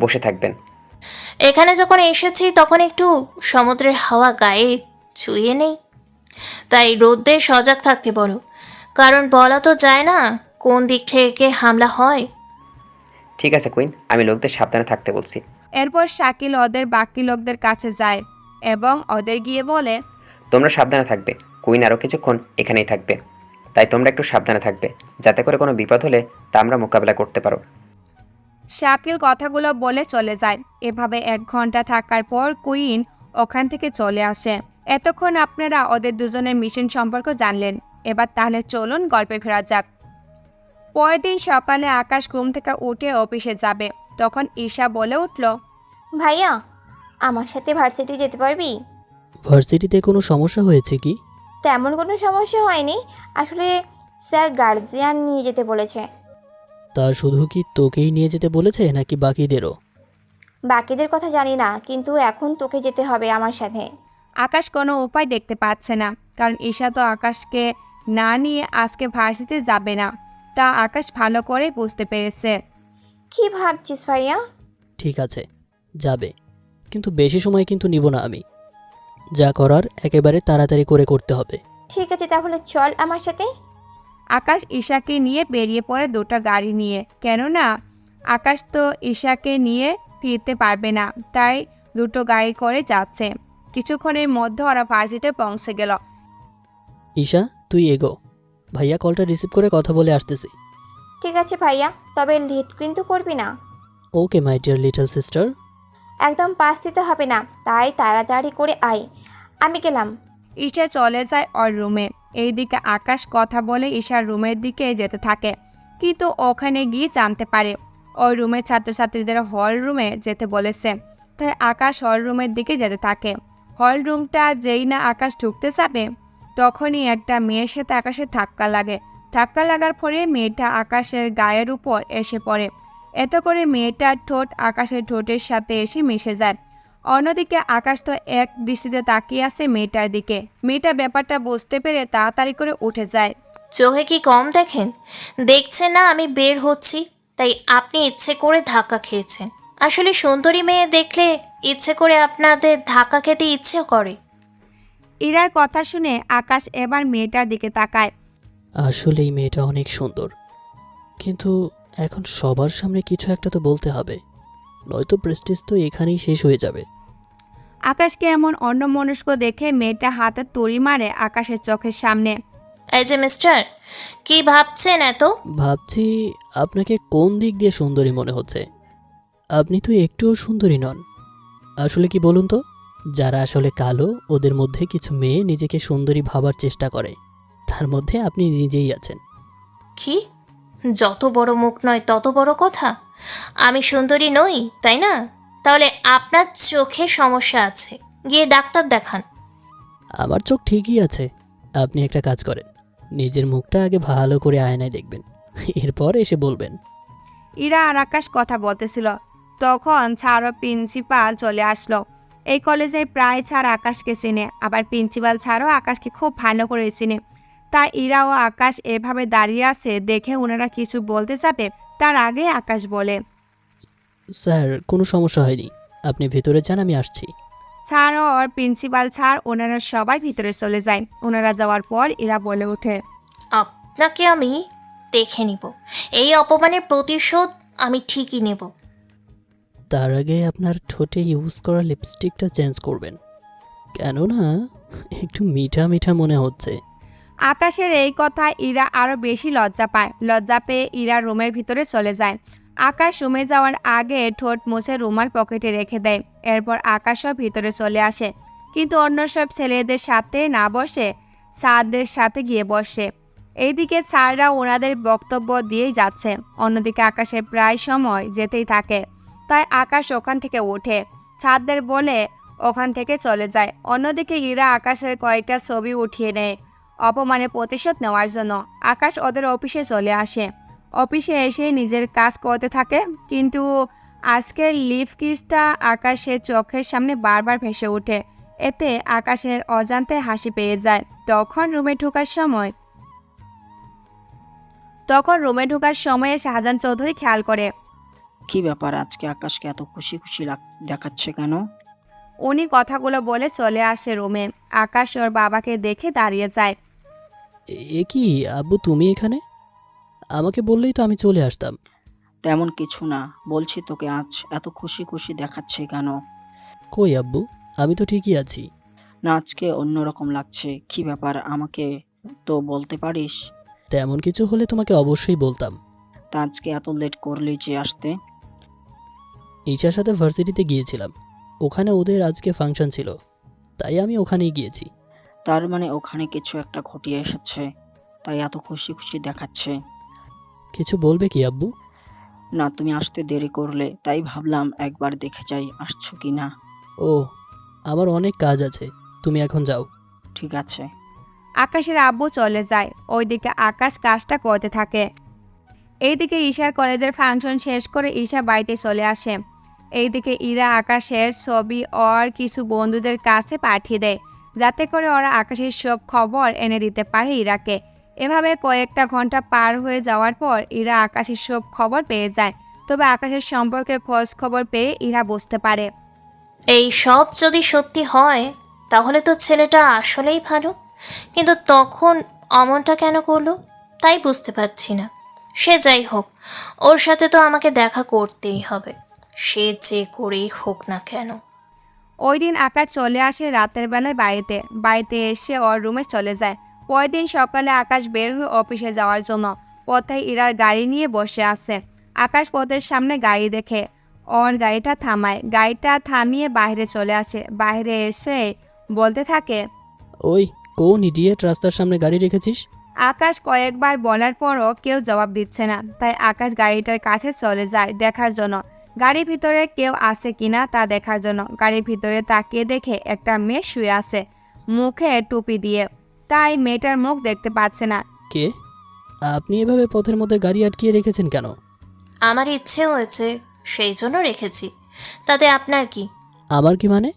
বসে থাকবেন? এখানে যখন এসেছি তখন একটু সমুদ্রের হাওয়া গায়ে ছুঁয়ে নেই, তাই রোদ্রে সজাগ থাকতে বলো, কারণ বলা তো যায় না কোন দিক থেকে হামলা হয়। ঠিক আছে কুইন, আমি লোকদের সাবধানে থাকতে বলছি। এরপর শাকিল ওদের বাকি লোকদের কাছে যায় এবং ওদের গিয়ে বলে, তোমরা সাবধানে থাকবে, কুইন আরও কিছুক্ষণ এখানেই থাকবে, তাই তোমরা একটু সাবধানে থাকবে, যাতে করে কোনো বিপদ হলে তা আমরা মোকাবেলা করতে পারো। শাকিল কথাগুলো বলে চলে যায়। এভাবে 1 ঘন্টা থাকার পর কুইন ওখান থেকে চলে আসে। এতক্ষণ আপনারা ওদের দুজনের মিশন সম্পর্কে জানলেন। এবার তাহলে চলুন গল্পে ফেরা যাক। পরের দিন সকালে আকাশ ঘুম থেকে উঠে অফিসে যাবে। তখন ঈশা বলে উঠল, ভাইয়া, আমার সাথে ভার্সিটি যেতে পারবি? ভার্সিটিতে কোনো সমস্যা হয়েছে কি? তেমন কোনো সমস্যা হয়নি, আসলে স্যার গার্জিয়ান নিয়ে যেতে বলেছে। তা শুধু কি তোকেই নিয়ে যেতে বলেছে নাকি বাকিদেরও? বাকিদের কথা জানি না, কিন্তু এখন তোকে যেতে হবে আমার সাথে। আকাশ কোনো উপায় দেখতে পাচ্ছে না, কারণ ঈশা তো আকাশকে না নিয়ে আজকে ভার্সিটিতে যাবে না। তা আকাশ ভালো করে বুঝতে পেরেছে। কি ভাবছিস ভাইয়া? ঠিক আছে, যাবে, কিন্তু বেশি সময় কিন্তু নিব না আমি। যা করার একেবারে তাড়াতাড়ি করে করতে হবে। ঠিক আছে, তাহলে চল আমার সাথে। আকাশ ঈশাকে নিয়ে বেরিয়ে পড়ে 2টা গাড়ি নিয়ে, কেননা আকাশ তো ঈশাকে নিয়ে ফিরতে পারবে না, তাই 2টো গাড়ি করে যাচ্ছে। কিছুক্ষণের মধ্যে ওরা ভার্সিটিতে পৌঁছে গেল। ঈশা, তুই এগো, ভাইয়া কলটা রিসিভ করে কথা বলে আসতেছি। ঠিক আছে ভাইয়া, তবে লেট কিন্তু করবি না। ওকে মাই ডিয়ার লিটল সিস্টার। একদম পাস দিতে হবে না, তাই তাড়াতাড়ি করে আয়। আমি গেলাম। ঈশা চলে যায় ওর রুমে। এইদিকে আকাশ কথা বলে ঈশার রুমের দিকে যেতে থাকে, কিন্তু ওখানে গিয়ে জানতে পারে ওই রুমের ছাত্রছাত্রীদের হল রুমে যেতে বলেছে। তাই আকাশ হল রুমের দিকে যেতে থাকে। হল রুমটা যেই না আকাশ ঢুকতে যাবে, তখনই একটা মেয়ের সাথে আকাশের ধাক্কা লাগে। ধাক্কা লাগার পরে মেয়েটা আকাশের গায়ের উপর এসে পড়ে। এত করে মেয়েটার ঠোঁট আকাশের ঠোঁটের সাথে এসে মিশে যায়। অন্যদিকে আকাশ তো এক দৃষ্টিতে তাকিয়ে আছে মেয়েটার দিকে। মেয়েটা ব্যাপারটা বুঝতে পেরে তাড়াতাড়ি করে উঠে যায়। চোখে কি কম দেখেন? দেখছেন না আমি বের হচ্ছি, তাই আপনি ইচ্ছে করে ধাক্কা খেয়েছেন। আসলে সুন্দরী মেয়ে দেখলে ইচ্ছে করে আপনাদের ধাক্কা খেতে ইচ্ছে করে। ইরার কথা শুনে আকাশ এবার মেয়েটার দিকে তাকায়। আসলে এই মেয়েটা অনেক সুন্দর, কিন্তু এখন সবার সামনে কিছু একটা তো বলতে হবে, নয়তো প্রেস্টিজ তো এখানেই শেষ হয়ে যাবে। আকাশকে এমন অন্যমনস্ক দেখে মেয়েটা হাতে তুড়ি মারে আকাশের চোখের সামনে। এই যে মিস্টার, কি ভাবছেন এত? ভাবছি আপনাকে কোন দিক দিয়ে সুন্দরী মনে হচ্ছে। আপনি তো একটুও সুন্দরী নন। আসলে কি বলুন তো, যারা আসলে কালো ওদের মধ্যে কিছু মেয়ে নিজেকে সুন্দরী ভাবার চেষ্টা করে, তার মধ্যে আপনি নিজেই আছেন। কি? যত বড় মুখ নয় তত বড় কথা। আমি সুন্দরী নই, তাই না? তাহলে আপনার চোখে সমস্যা আছে, গিয়ে ডাক্তার দেখান। আমার চোখ ঠিকই আছে। আপনি একটা কাজ করেন, নিজের মুখটা আগে ভালো করে আয়নায় দেখবেন, এরপর এসে বলবেন। ইরা আর আকাশ কথা বলতেছিল, তখন ছাড়ো প্রিন্সিপাল চলে আসলো। এই কলেজে প্রায় ছাড় আকাশকে চিনে, আবার প্রিন্সিপাল ছাড়ও আকাশকে খুব ভালো করে চিনে। তাই ইরা ও আকাশ এভাবে দাঁড়িয়ে আছে দেখে ওনারা কিছু বলতে যাবে, তার আগে আকাশ বলে, স্যার, কোনো সমস্যা হয়নি, আপনি ভেতরে যান, আমি আসছি। ছাড় আর প্রিন্সিপাল ছাড় ওনারা সবাই ভিতরে চলে যায়। ওনারা যাওয়ার পর ইরা বলে ওঠে, আপনাকে আমি দেখে নিব, এই অপমানের প্রতিশোধ আমি ঠিকই নেব। তার আগে আপনার ঠোঁটে ইউজ করা লিপস্টিকটা চেঞ্জ করবেন, কেননা একটু মিঠা মিঠা মনে হচ্ছে। আকাশের এই কথা ইরা আরো বেশি লজ্জা পায়। লজ্জা পেয়ে ইরা রুমের ভিতরে চলে যায়। আকাশ রুমে যাওয়ার আগে ঠোঁট মুছে রুমাল পকেটে রেখে দেয়। এরপর আকাশও ভিতরে চলে আসে, কিন্তু অন্য সব ছেলেদের সাথে না বসে স্যারদের সাথে গিয়ে বসে। এইদিকে স্যাররা ওনাদের বক্তব্য দিয়েই যাচ্ছে, অন্যদিকে আকাশে প্রায় সময় যেতেই থাকে। তাই আকাশ ওখান থেকে ওঠে, স্যারদের বলে ওখান থেকে চলে যায়। অন্যদিকে ইরা আকাশের কয়েকটা ছবি উঠিয়ে নেয় অপমানের প্রতিশোধ নেওয়ার জন্য। আকাশ ওদের অফিসে চলে আসে। অফিসে এসে নিজের কাজ করতে থাকে, কিন্তু আজকের লিপ কিসটা আকাশের চোখের সামনে বারবার ভেসে ওঠে। এতে আকাশের অজান্তে হাসি পেয়ে যায়। তখন রুমে ঢোকার সময়ে শাহজাহান চৌধুরী খেয়াল করে, কি ব্যাপার, আজকে আকাশকে এত খুশি খুশি দেখাচ্ছে কেন? উনি কথাগুলো বলে চলে আসে রুমে। আকাশ ওর বাবাকে দেখে দাঁড়িয়ে যায়। এ কি আব্বু, তুমি এখানে? আমাকে বললেই তো আমি চলে আসতাম। তেমন কিছু না, বলছি তোকে আজ এত খুশি খুশি দেখাচ্ছে কেন? কই আব্বু, আমি তো ঠিকই আছি। না, আজকে অন্যরকম লাগছে। কি ব্যাপার, আমাকে তো বলতে পারিস? তেমন কিছু হলে তোমাকে অবশ্যই বলতাম। তা আজকে এত লেট করলি যে আসতে? ঈশার সাথে ভার্সিটিতে গিয়েছিলাম, ওখানে ওদের আজকে ফাংশন ছিল, তাই আমি ওখানেই গিয়েছি। তার মানে ওখানে কিছু একটা ঘটিয়ে এসেছে, তাই এত খুশি খুশি দেখাচ্ছে। কিছু বলবে কি আব্বু? না, তুমি আসতে দেরি করলে, তাই ভাবলাম একবার দেখে যাই আসছো কি না। ও, আমার অনেক কাজ আছে, তুমি এখন যাও। ঠিক আছে। আকাশের আব্বু চলে যায়। ওইদিকে আকাশ কাজটা করতে থাকে। এইদিকে ঈশার কলেজের ফাংশন শেষ করে ঈশা বাড়িতে চলে আসে। এইদিকে ইরা আকাশের ছবি ওর কিছু বন্ধুদের কাছে পাঠিয়ে দেয়, যাতে করে ওরা আকাশের সব খবর এনে দিতে পারে ইরাকে। এভাবে কয়েকটা ঘন্টা পার হয়ে যাওয়ার পর ইরা আকাশের সব খবর পেয়ে যায়। তবে আকাশের সম্পর্কে খোঁজ খবর পেয়ে ইরা বুঝতে পারে এই সব যদি সত্যি হয় তাহলে তো ছেলেটা আসলেই ভালো, কিন্তু তখন অমনটা কেন করলো তাই বুঝতে পারছি না। সে যাই হোক, ওর সাথে তো আমাকে দেখা করতেই হবে, সে যে করেই হোক না কেন। ওই দিন আকাশ চলে আসে রাতের বেলায় বাড়িতে এসে ওর রুমে চলে যায়। পরের দিন সকালে আকাশ বের হয়ে অফিসে যাওয়ার জন্য পথে ইরার গাড়ি নিয়ে বসে আছে। আকাশ পথের সামনে গাড়ি দেখে ওর গাড়িটা থামায়, গাড়িটা থামিয়ে বাইরে চলে আসে। বাইরে এসে বলতে থাকে, ওই কোন ইডিয়েট রাস্তার সামনে গাড়ি রেখেছিস? আকাশ কয়েকবার বলার পরও কেউ জবাব দিচ্ছে না, তাই আকাশ গাড়িটার কাছে চলে যায় দেখার জন্য গাড়ির ভিতরে কেউ আছে কিনা তা দেখার জন্য। গাড়ির ভিতরে তাকিয়ে দেখে একটা মেয়ে শুয়ে আছে মুখে টুপি দিয়ে, তাই মেয়েটার মুখ দেখতে পাচ্ছে না। কে আপনি? এভাবে পথের মধ্যে গাড়ি আটকিয়ে রেখেছেন কেন? আমার ইচ্ছে হয়েছে সেই জন্য রেখেছি, তাতে আপনার কি? আমার কি মানে?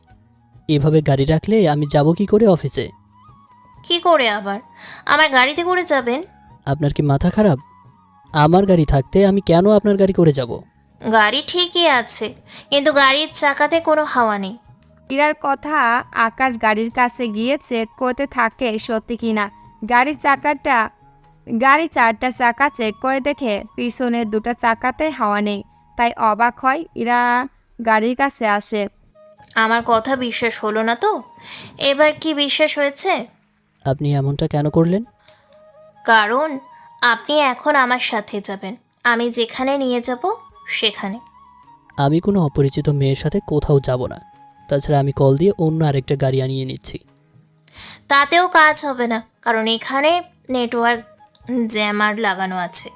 এভাবে গাড়ি রাখলে আমি যাব কি করে অফিসে? কি করে আবার আমার গাড়িতে করে যাবেন? আপনার কি মাথা খারাপ? আমার গাড়ি থাকতে আমি কেন আপনার গাড়ি করে যাব? গাড়ি ঠিকই আছে, কিন্তু গাড়ির চাকাতে কোনো হাওয়া নেই। ইরার কথা আকাশ গাড়ির কাছে গিয়ে চেক করতে থাকে সত্যি কিনা। গাড়ির চারটা চাকা চেক করে দেখে পিছনের দুটো চাকাতে হাওয়া নেই, তাই অবাক হয়। ইরা গাড়ির কাছে আসে। আমার কথা বিশ্বাস হলো না তো? এবার কি বিশ্বাস হয়েছে? আপনি এমনটা কেন করলেন? কারণ আপনি এখন আমার সাথে যাবেন, আমি যেখানে নিয়ে যাব সেখানে। আমি কোনো অপরিচিত মেয়ের সাথে কোথাও যাব না। তাছাড়া আমি কল দিয়ে অন্য আরেকটা গাড়ি আনিয়ে নিচ্ছি। তাতেও কাজ হবে না, কারণ এখানে নেটওয়ার্ক জ্যামার লাগানো আছে।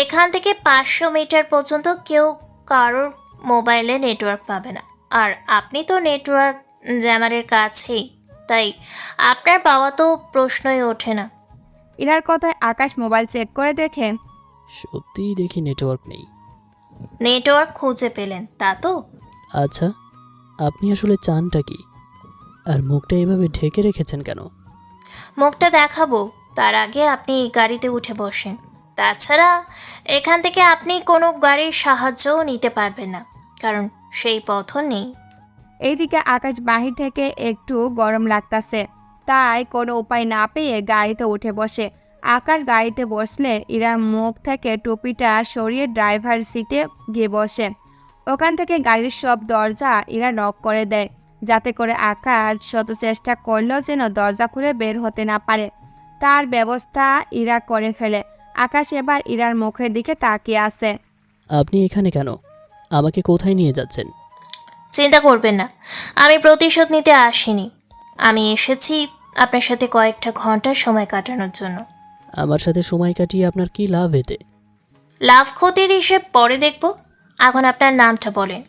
এখান থেকে 500 মিটার পর্যন্ত কেউ কারোর মোবাইলে নেটওয়ার্ক পাবে না। আর আপনি তো নেটওয়ার্ক জ্যামারের কাছেই, তাই আপনার পাওয়া তো প্রশ্নই ওঠে না। ইরার কথায় আকাশ মোবাইল চেক করে দেখে সত্যিই দেখি নেটওয়ার্ক নেই। নেটওয়ার্ক খুঁজে পেলেন তা তো? আচ্ছা, আপনি আসলে চানটা কি? আর মুখটা এভাবে ঢেকে রেখেছেন কেন? মুখটা দেখাবো, তার আগে আপনি গাড়িতে উঠে বসেন। তাছাড়া এখান থেকে আপনি কোনো গাড়ির সাহায্যও নিতে পারবেন না, কারণ সেই পথও নেই। এইদিকে আকাশ বাহির থেকে একটু গরম লাগতাছে, তাই কোনো উপায় না পেয়ে গাড়িতে উঠে বসে। আকাশ গাড়িতে বসলে ইরার মুখ থেকে টুপিটা সরিয়ে ড্রাইভার সিটে গিয়ে বসে। ওখান থেকে গাড়ির সব দরজা ইরা নক করে দেয়, যাতে করে আকাশ শত চেষ্টা করলেও যেন দরজা খুলে বের হতে না পারে। তার ব্যবস্থা ইরা করে ফেলে। আকাশ এবার ইরার মুখের দিকে তাকিয়ে আছে। আপনি এখানে কেন? আমাকে কোথায় নিয়ে যাচ্ছেন? চিন্তা করবেন না, আমি প্রতিশোধ নিতে আসিনি। আমি এসেছি আপনার সাথে কয়েকটা ঘন্টা সময় কাটানোর জন্য। আমার সাথে সময় কাটিয়ে আপনার কি লাভ এতে? লাভ ক্ষতির হিসেব পরে দেখব। এখন আপনার নামটা বলেন।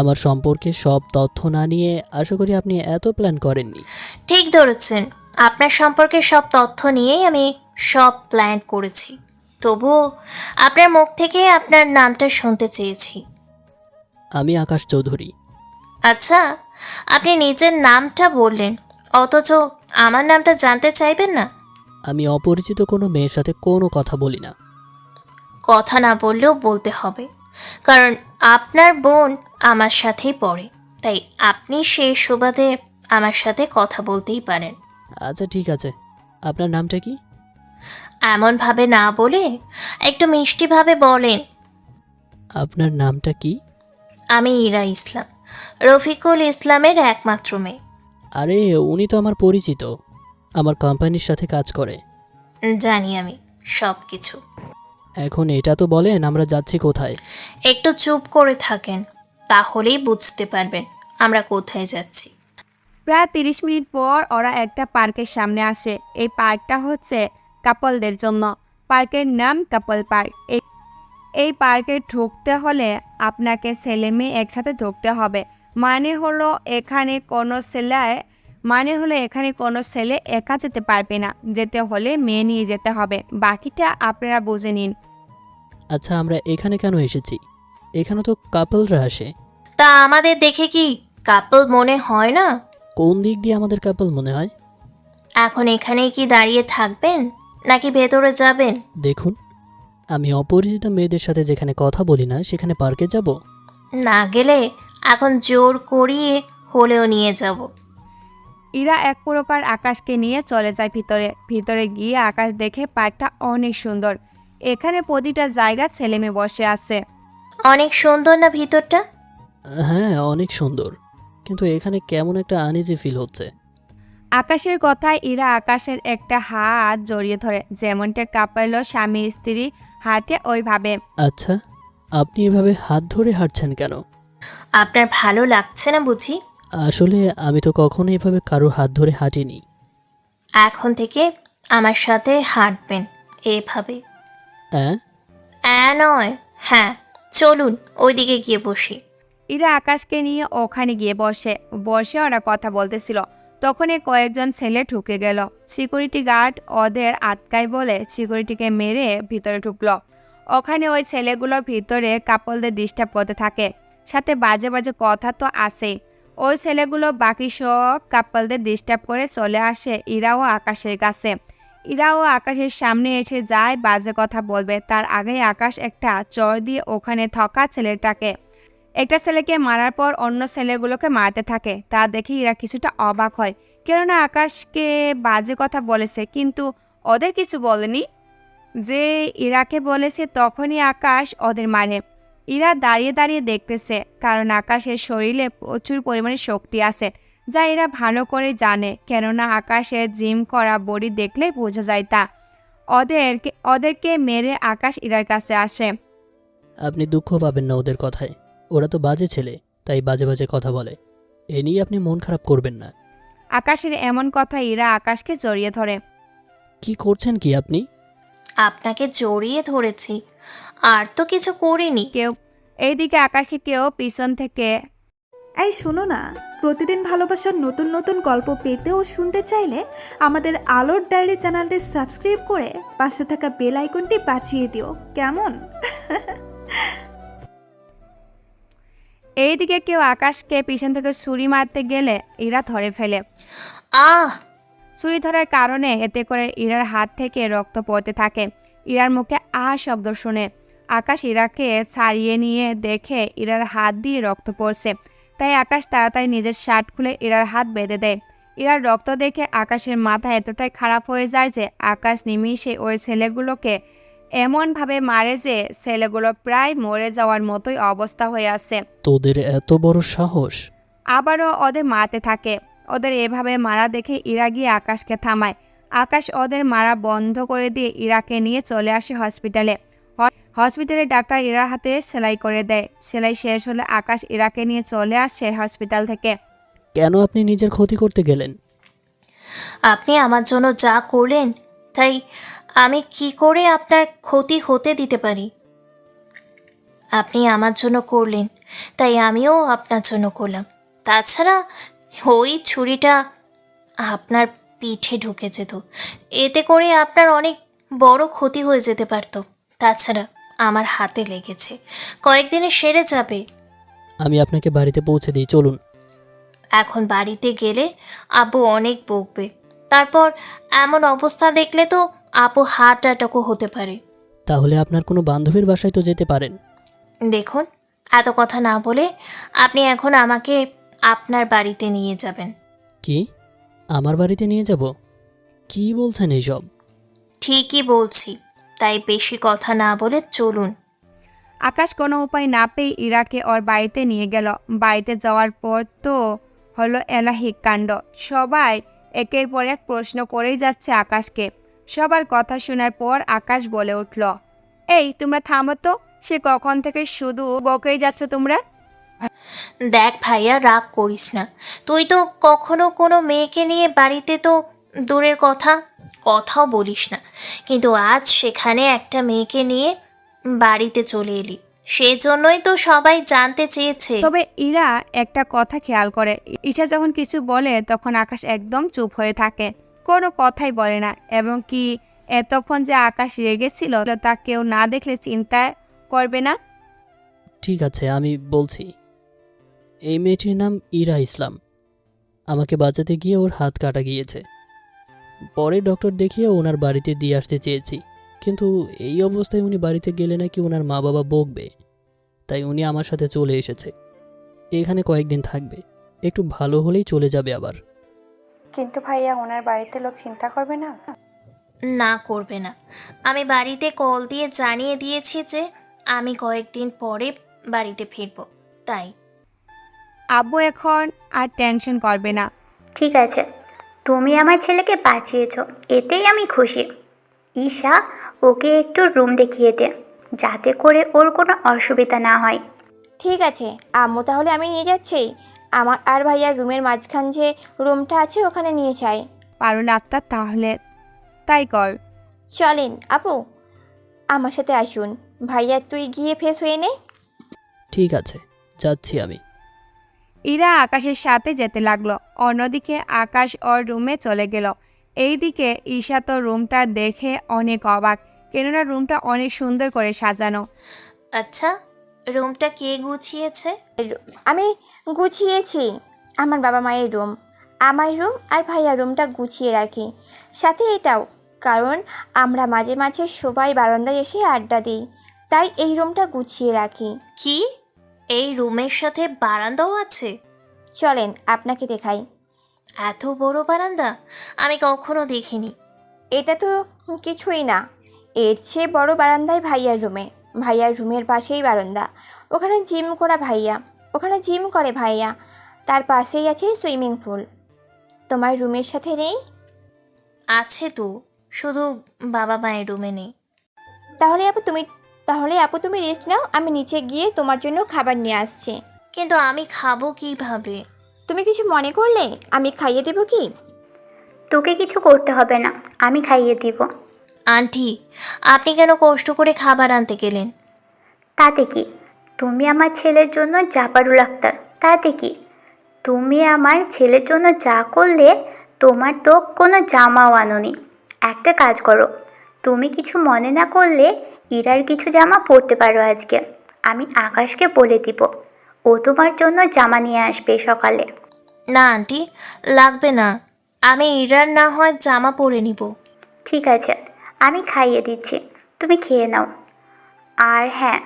আমার সম্পর্কে সব তথ্য না নিয়ে আশা করি আপনি এত প্ল্যান করেননি। ঠিক ধরেছেন, আপনার সম্পর্কে সব তথ্য নিয়েই আমি সব প্ল্যান করেছি। তবুও আপনার মুখ থেকে আপনার নামটা শুনতে চেয়েছি। আমি আকাশ চৌধুরী। আচ্ছা, আপনি নিজের নামটা বললেন, অথচ আমার নামটা জানতে চাইবেন না? আমি অপরিচিত কোনো মেয়ের সাথে কোনো কথা বলি না। কথা না বললেও বলতে হবে, কারণ আপনার বোন আমার সাথেই পড়ে, তাই আপনি সেই সুবাদে আমার সাথে কথা বলতেই পারেন। আচ্ছা ঠিক আছে, আপনার নামটা কি? এমনভাবে না বলে একটু মিষ্টিভাবে বলেন। আপনার নামটা কি? আমি ইরা ইসলাম, রফিকুল ইসলামের একমাত্র মেয়ে। আরে উনি তো আমার পরিচিত, আমার কোম্পানির সাথে কাজ করে। জানি আমি সব কিছু। এখন এটা তো বলেন আমরা যাচ্ছি কোথায়? একটু চুপ করে থাকেন, তাহলেই বুঝতে পারবেন আমরা কোথায় যাচ্ছি। প্রায় 30 মিনিট পর ওরা একটা পার্কের সামনে আসে। এই পার্কটা হচ্ছে কাপলদের জন্য। পার্কের নাম কাপল পার্ক। এই পার্কে ঢুকতে হলে আপনাকে ছেলে মেয়ে একসাথে ঢুকতে হবে। মানে হলো এখানে কোনো ছেলে একা যেতে পারবে না। যেতে হলে মেয়ে নিয়ে যেতে হবে। বাকিটা আপনারা বুঝে নিন। আচ্ছা আমরা এখানে কেন এসেছি? এখানে তো কাপলরা আসে। তা আমাদের দেখে কি কাপল মনে হয় না? কোন দিক দিয়ে আমাদের কাপল মনে হয়? এখন এখানেই কি দাঁড়িয়ে থাকবেন নাকি ভেতরে যাবেন? দেখুন, আমি অপরিচিত মেয়েদের সাথে যেখানে কথা বলি না সেখানে পার্কে যাব? না গেলে এখন জোর করিয়ে হলেও নিয়ে যাব। ইরা এক প্রকার আকাশকে নিয়ে চলে যায় ভিতরে গিয়ে আকাশ দেখে পার্কটা অনেক সুন্দর। এখানে প্রতিটা জায়গা ছেলে মেয়ে বসে আছে। অনেক সুন্দর না ভিতরটা? হ্যাঁ অনেক সুন্দর, কিন্তু এখানে কেমন একটা আনইজি ফিল হচ্ছে। আকাশের কথায় ইরা আকাশের একটা হাত জড়িয়ে ধরে, যেমনটা কাপল ও স্বামী স্ত্রী হাঁটে ওইভাবে। আচ্ছা, আপনি এভাবে হাত ধরে হাঁটছেন কেন? আপনার ভালো লাগছে না বুঝি? আসলে আমি তো কখনো এভাবে কারো হাত ধরে হাঁটিনি। এখন থেকে আমার সাথে হাঁটবেন এভাবে। হ্যাঁ নয়, হ্যাঁ, চলুন ওইদিকে গিয়ে বসি। ইরা আকাশকে নিয়ে ওখানে গিয়ে বসে ওরা কথা বলতেছিল। তখনই কয়েকজন ছেলে ঢুকে গেল। সিকিউরিটি গার্ড ওদের আটকায় বলে সিকিউরিটিকে মেরে ভিতরে ঢুকলো। ওখানে ওই ছেলেগুলো ভিতরে কাপলদের ডিস্টার্ব করতে থাকে, সাথে বাজে বাজে কথা তো আছেই। ওই ছেলেগুলো বাকি সব কাপলদের ডিস্টার্ব করে চলে আসে ইরা ও আকাশের কাছে। ইরা ও আকাশের সামনে এসে যায় বাজে কথা বলবে, তার আগেই আকাশ একটা চর দিয়ে ওখানে থাকা একটা ছেলেকে মারার পর অন্য ছেলেগুলোকে মারতে থাকে। তা দেখে ইরা কিছুটা অবাক হয়, কেননা আকাশকে বাজে কথা বলেছে কিন্তু ওদের কিছু বলেনি। যে ইরাকে বলেছে তখনই আকাশ ওদের মারে। ইরা দাঁড়িয়ে দাঁড়িয়ে দেখতেছে, কারণ আকাশের শরীরে প্রচুর পরিমাণে শক্তি আছে, যা এরা ভালো করে জানে, কেননা আকাশের জিম করা বডি দেখলেই বোঝা যায় তা। ওদেরকে মেরে আকাশ ইরার কাছে আসে। আপনি দুঃখ পাবেন না ওদের কথায়, ওরা তো বাজে ছেলে, তাই বাজে বাজে কথা বলে। এ নিয়ে আপনি মন খারাপ করবেন না। আকাশের এমন কথা ইরা আকাশকে জড়িয়ে ধরে। কি করছেন কি আপনি? আপনাকে জড়িয়ে ধরেছি, আর তো কিছু করিনি। এইদিকে আকাশকে কেউ পিছন থেকে, এই শোনো না, প্রতিদিন ভালোবাসার নতুন নতুন গল্প পেতে ও শুনতে চাইলে আমাদের আলোর ডায়েরি চ্যানেলটি সাবস্ক্রাইব করে পাশে থাকা বেল আইকনটি বাজিয়ে দিও, কেমন? এইদিকে কেউ আকাশকে পিছন থেকে ছুরি মারতে গেলে ইরা ধরে ফেলে। আহ! ছুরি ধরার কারণে এতে করে ইরার হাত থেকে রক্ত পড়তে থাকে। ইরার মুখে শব্দ শুনে আকাশ ইরাকে ছাড়িয়ে নিয়ে দেখে ইরার হাত দিয়ে রক্ত পড়ছে, তাই আকাশ তাড়াতাড়ি নিজের শার্ট খুলে ইরার হাত বেঁধে দেয়। ইরার রক্ত দেখে আকাশের মাথা এতটাই খারাপ হয়ে যায় যে আকাশ নিমিষে ওই ছেলেগুলোকে এমনভাবে মারে যে ছেলেগুলো প্রায় মরে যাওয়ার মতোই অবস্থা হয়ে আছে। তোদের এত বড় সাহস! আবারও ওদের মারতে থাকে। ওদের এভাবে মারা দেখে ইরা গিয়ে আকাশকে থামায়। আকাশ ওদের মারা বন্ধ করে দিয়ে ইরাকে নিয়ে চলে আসে হসপিটালে ডাক্তার ইরার হাতে সেলাই করে দেয়। সেলাই শেষ হলে আকাশ ইরাকে নিয়ে চলে আসে হসপিটাল থেকে। কেন আপনি নিজের ক্ষতি করতে গেলেন? আপনি আমার জন্য যা করলেন, তাই আমি কি করে আপনার ক্ষতি হতে দিতে পারি? আপনি আমার জন্য করলেন, তাই আমিও আপনার জন্য করলাম। তাছাড়া ওই ছুরিটা আপনার পিঠে ঢুকে যেত, এতে করে আপনার অনেক বড় ক্ষতি হয়ে যেতে পারত। তাছাড়া আমার হাতে লেগেছে, কয়েকদিনে সেরে যাবে। আমি আপনাকে বাড়িতে পৌঁছে দিই, চলুন। এখন বাড়িতে গেলে আব্বু অনেক বকবে, তারপর এমন অবস্থা দেখলে তো আপু হার্ট অ্যাটাকও হতে পারে। তাহলে আপনার কোনো বান্ধবীর বাসায় তো যেতে পারেন। দেখুন, এত কথা না বলে আপনি এখন আমাকে আপনার বাড়িতে নিয়ে যাবেন। কি? আমার বাড়িতে নিয়ে যাব? কি বলছেন এইসব? ঠিকই বলছি, তাই বেশি কথা না বলে চলুন। আকাশ কোনো উপায় না পেয়ে ইরাকে ওর বাড়িতে নিয়ে গেল। বাড়িতে যাওয়ার পর তো হলো এলাহিক কাণ্ড। সবাই একের পর এক প্রশ্ন করেই যাচ্ছে আকাশকে। সবার কথা শোনার পর আকাশ বলে উঠল, এই তোমরা থামো তো, সে কখন থেকে শুধু বকেই যাচ্ছ তোমরা। দেখ ভাইয়া, রাগ করিস না। তুই তো কখনো কোনো মেয়েকে নিয়ে বাড়িতে তো দূরের কথাও বলিস না, কিন্তু আজ সেখানে একটা মেয়েকে নিয়ে বাড়িতে চলে এলি, সেজন্যই তো সবাই জানতে চেয়েছে। তবে ইরা একটা কথা খেয়াল করে, ঈশা যখন কিছু বলে তখন আকাশ একদম চুপ হয়ে থাকে, কোনো কথাই বলে না। এবং কি এতক্ষণ যে আকাশ রেগেছিল তা কেউ না দেখলে চিন্তা করবে না। ঠিক আছে, আমি বলছি। এই মেয়েটির নাম ইরা ইসলাম। আমাকে বাঁচাতে গিয়ে ওর হাত কাটা গিয়েছে। পরে ডক্টর দেখিয়ে ওনার বাড়িতে দিয়ে আসতে চেয়েছি, কিন্তু এই অবস্থায় উনি বাড়িতে গেলে নাকি ওনার মা বাবা বকবে, তাই উনি আমার সাথে চলে এসেছে। এখানে কয়েকদিন থাকবে, একটু ভালো হলেই চলে যাবে আবার। কিন্তু ভাইয়া, ওনার বাড়িতে লোক চিন্তা করবে না? না, করবে না। আমি বাড়িতে কল দিয়ে জানিয়ে দিয়েছি যে আমি কয়েকদিন পরে বাড়িতে ফিরবো, তাই। আব্বু এখন আর টেনশন করবে না। ঠিক আছে, তুমি আমার ছেলেকে বাঁচিয়েছো, এতেই আমি খুশি। ঈশা, ওকে একটু রুম দেখিয়ে দে, যাতে করে ওর কোনো অসুবিধা না হয়। ঠিক আছে আম্মু, তাহলে আমি নিয়ে যাচ্ছি। আমার আর ভাইয়ার রুমের মাঝখান যে রুমটা আছে ওখানে নিয়ে যাই। পারুল আক্তার, তাহলে তাই কর। চলেন আপু, আমার সাথে আসুন। ভাইয়া তুই গিয়ে ফ্রেশ হয়ে নে। ঠিক আছে, যাচ্ছি আমি। ইরা আকাশের সাথে যেতে লাগলো। অন্যদিকে আকাশ ওর রুমে চলে গেল। এইদিকে ঈশা তো রুমটা দেখে অনেক অবাক, কেননা রুমটা অনেক সুন্দর করে সাজানো। আচ্ছা, রুমটা কে গুছিয়েছে? আমি গুছিয়েছি। আমার বাবা মায়ের রুম, আমার রুম আর ভাইয়ার রুমটা গুছিয়ে রাখি, সাথে এটাও, কারণ আমরা মাঝে মাঝে সবাই বারান্দায় এসে আড্ডা দিই, তাই এই রুমটা গুছিয়ে রাখি। কি, এই রুমের সাথে বারান্দাও আছে? চলেন আপনাকে দেখাই। এত বড় বারান্দা আমি কখনো দেখিনি। এটা তো কিছুই না, এর চেয়ে বড় বারান্দায় ভাইয়ার রুমে। ভাইয়ার রুমের পাশেই বারান্দা, ওখানে জিম করে ভাইয়া। তার পাশেই আছে সুইমিং পুল। তোমার রুমের সাথে নেই? আছে তো, শুধু বাবা মায়ের রুমে নেই। তাহলে আপু তুমি রেস্ট নাও, আমি নিচে গিয়ে তোমার জন্য খাবার নিয়ে আসছি। কিন্তু আমি খাবো কিভাবে? তুমি কিছু মনে করলে আমি খাইয়ে দেবো কি? তোকে কিছু করতে হবে না, আমি খাইয়ে দিব। আন্টি, আপনি কেন কষ্ট করে খাবার আনতে গেলেন? তাতে কি, তুমি আমার ছেলের জন্য জাপারুল আক্তার, তাতে কি? তুমি আমার ছেলের জন্য যা করলে, তোমার তো কোনো জামাও আনোনি। একটা কাজ করো, তুমি কিছু মনে না করলে ইরার কিছু জামা পরতে পারো আজকে। আমি আকাশকে বলে দিব, ও তোমার জন্য জামা নিয়ে আসবে সকালে। না আন্টি, লাগবে না, আমি ইরার না হয় জামা পরে নিব। ঠিক আছে, আমি খাইয়ে দিচ্ছি, তুমি খেয়ে নাও। আর হ্যাঁ